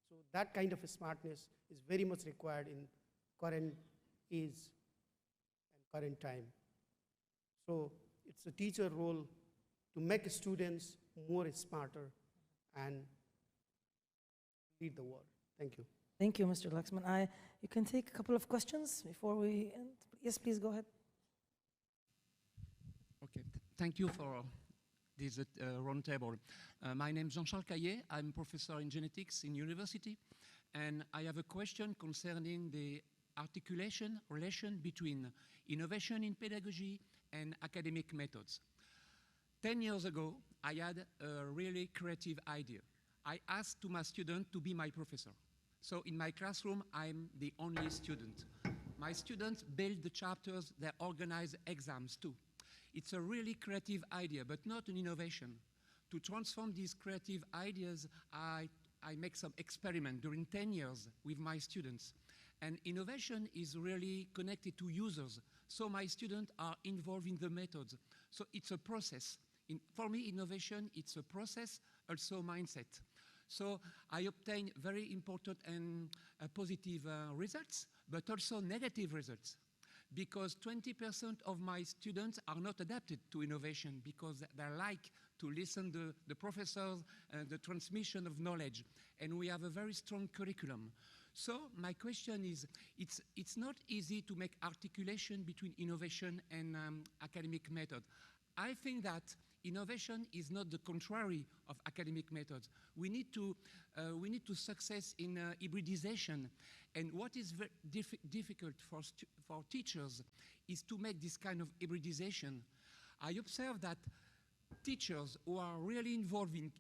So that kind of a smartness is very much required in current age and current time. So it's a teacher role to make students more smarter and lead the world. Thank you. Thank you, Mr. Laxman. You can take a couple of questions before we end. Yes, please go ahead. Okay, thank you for this roundtable. My name is Jean-Charles Caillet. I'm professor in genetics in university, and I have a question concerning the articulation relation between innovation in pedagogy and academic methods. 10 years ago, I had a really creative idea. I asked to my student to be my professor. So in my classroom, I'm the only student. My students build the chapters, they organize exams too. It's a really creative idea, but not an innovation. To transform these creative ideas, I make some experiment during 10 years with my students. And innovation is really connected to users. So my students are involved in the methods. So it's a process. For me, innovation, it's a process, also mindset. So I obtain very important and positive results, but also negative results. Because 20% of my students are not adapted to innovation because they like to listen to the professors and the transmission of knowledge. And we have a very strong curriculum. So my question is, it's not easy to make articulation between innovation and academic method. I think that innovation is not the contrary of academic methods. We need to success in hybridization. And what is very difficult for teachers is to make this kind of hybridization. I observe that teachers who are really involved in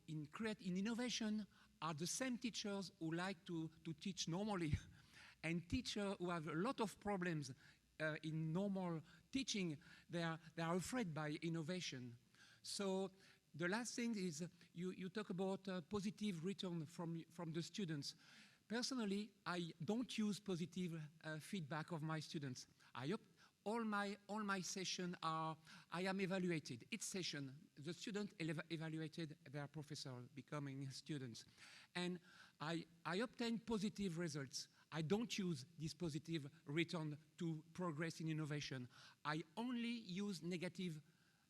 innovation are the same teachers who like to teach normally. And teachers who have a lot of problems in normal teaching, they are afraid by innovation. So the last thing is you talk about positive return from the students. Personally, I don't use positive feedback of my students. All my sessions are, I am evaluated. Each session, the student evaluated their professor, becoming students. And I obtain positive results. I don't use this positive return to progress in innovation. I only use negative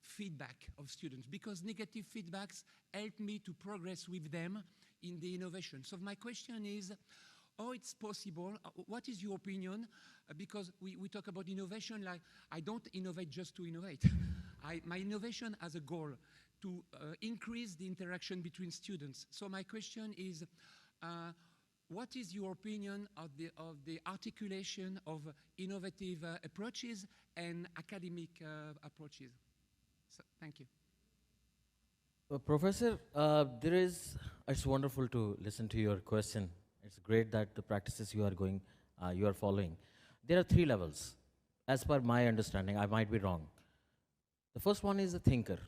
feedback of students because negative feedbacks help me to progress with them in the innovation. So my question is, how it's possible, what is your opinion? Because we talk about innovation like, I don't innovate just to innovate. My innovation has a goal to increase the interaction between students. So my question is, what is your opinion of the articulation of innovative approaches and academic approaches? So, thank you. Professor, it's wonderful to listen to your question. It's great that the practices you are following. There are 3 levels. As per my understanding, I might be wrong. The first one is a thinker.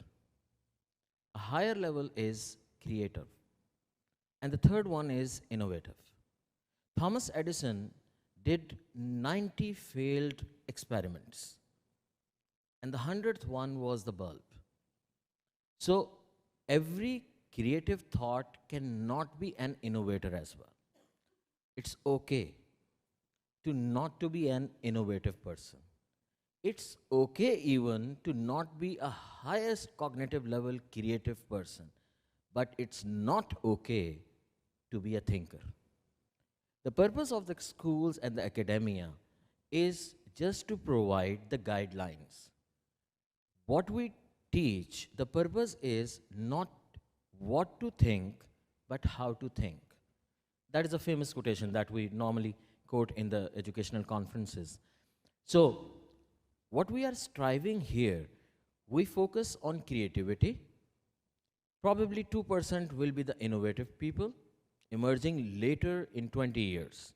A higher level is creative. And the third one is innovative. Thomas Edison did 90 failed experiments. And the 100th one was the bulb. So every creative thought cannot be an innovator as well. It's okay not to be an innovative person. It's okay even to not be a highest cognitive level creative person. But it's not okay to be a thinker. The purpose of the schools and the academia is just to provide the guidelines. What we teach, the purpose is not what to think, but how to think. That is a famous quotation that we normally quote in the educational conferences. So what we are striving here, we focus on creativity. Probably 2% will be the innovative people emerging later in 20 years.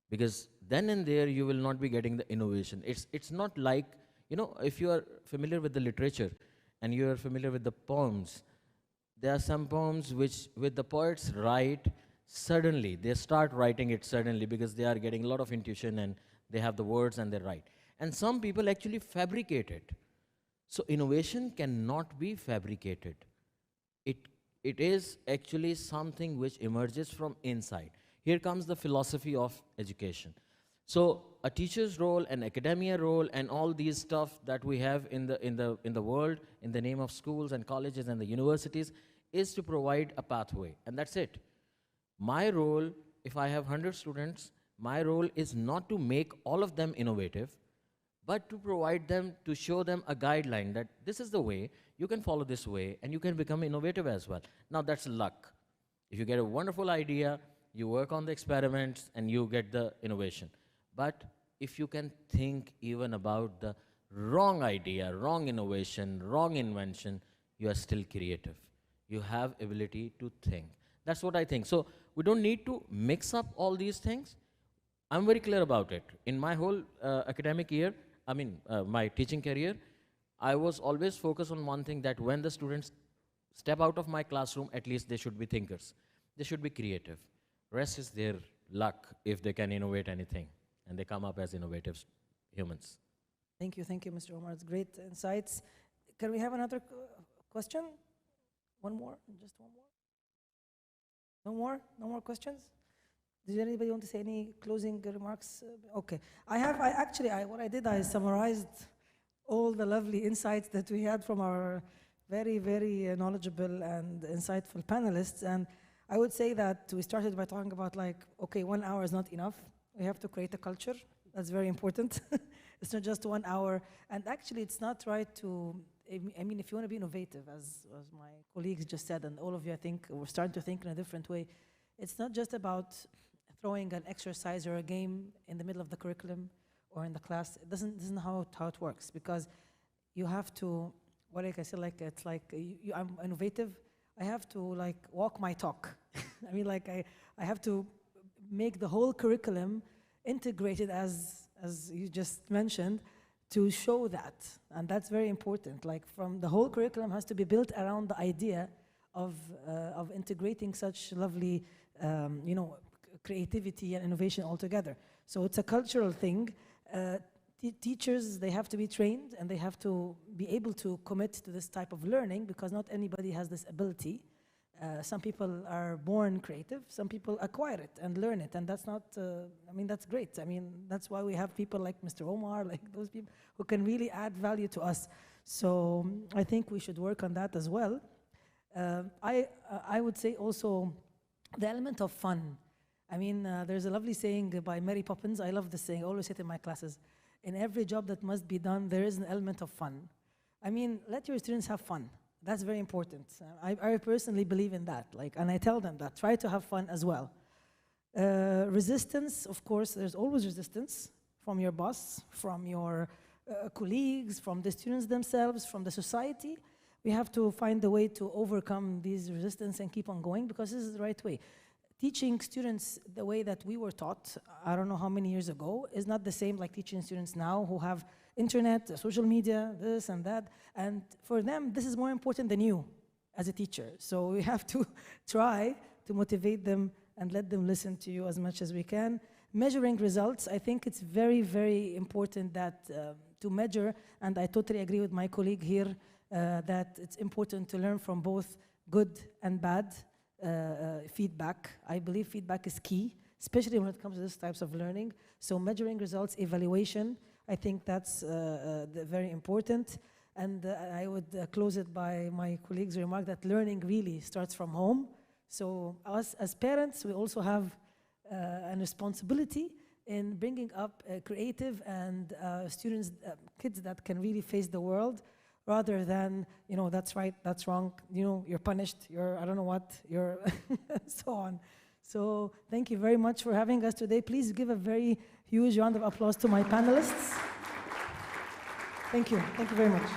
Because then and there you will not be getting the innovation. It's not like, you know, if you are familiar with the literature and you are familiar with the poems, there are some poems which with the poets write suddenly, they start writing it suddenly because they are getting a lot of intuition and they have the words and they write. And some people actually fabricate it. So innovation cannot be fabricated. It is actually something which emerges from inside. Here comes the philosophy of education. So a teacher's role, an academia role, and all these stuff that we have in the world, in the name of schools and colleges and the universities, is to provide a pathway, and that's it. My role, if I have 100 students, my role is not to make all of them innovative, but to provide them, to show them a guideline that this is the way, you can follow this way, and you can become innovative as well. Now that's luck. If you get a wonderful idea, you work on the experiments, and you get the innovation. But if you can think even about the wrong idea, wrong innovation, wrong invention, you are still creative. You have ability to think. That's what I think. So we don't need to mix up all these things. I'm very clear about it. In my whole academic year, my teaching career, I was always focused on one thing, that when the students step out of my classroom, at least they should be thinkers. They should be creative. Rest is their luck if they can innovate anything, and they come up as innovative humans. Thank you, Mr. Omar. It's great insights. Can we have another question? One more, just one more. No more? No more questions? Does anybody want to say any closing remarks? Okay. What I did, I summarized all the lovely insights that we had from our very, very knowledgeable and insightful panelists. And I would say that we started by talking about, like, okay, 1 hour is not enough. We have to create a culture. That's very important. It's not just 1 hour. And actually, it's not right to, I mean, if you want to be innovative, as my colleagues just said, and all of you, I think, we're starting to think in a different way, it's not just about throwing an exercise or a game in the middle of the curriculum or in the class. This isn't how it works, because you have to, like I said, like, it's like, I'm innovative, I have to, like, walk my talk. I mean, like, I have to make the whole curriculum integrated, as you just mentioned, to show that. And that's very important. Like, from the whole curriculum has to be built around the idea of integrating such lovely, creativity and innovation all together. So it's a cultural thing. Teachers, they have to be trained, and they have to be able to commit to this type of learning, because not anybody has this ability. Some people are born creative, some people acquire it and learn it, and that's not, that's great. I mean, that's why we have people like Mr. Omar, like those people who can really add value to us. So I think we should work on that as well. I would say also the element of fun. I mean, there's a lovely saying by Mary Poppins. I love this saying, I always say it in my classes. In every job that must be done, there is an element of fun. I mean, let your students have fun. That's very important. I personally believe in that, and I tell them that. Try to have fun as well. Resistance, of course, there's always resistance from your boss, from your colleagues, from the students themselves, from the society. We have to find a way to overcome these resistance and keep on going, because this is the right way. Teaching students the way that we were taught, I don't know how many years ago, is not the same like teaching students now who have internet, social media, this and that. And for them, this is more important than you as a teacher. So we have to try to motivate them and let them listen to you as much as we can. Measuring results, I think it's very, very important that to measure, and I totally agree with my colleague here, that it's important to learn from both good and bad feedback. I believe feedback is key, especially when it comes to these types of learning. So measuring results, evaluation, I think that's very important. And I would close it by my colleague's remark that learning really starts from home. So us as parents, we also have a responsibility in bringing up creative and students, kids that can really face the world, rather than, that's right, that's wrong, you're punished, you're I don't know what, you're so on. So thank you very much for having us today. Please give a very huge round of applause to my panelists. Thank you very much.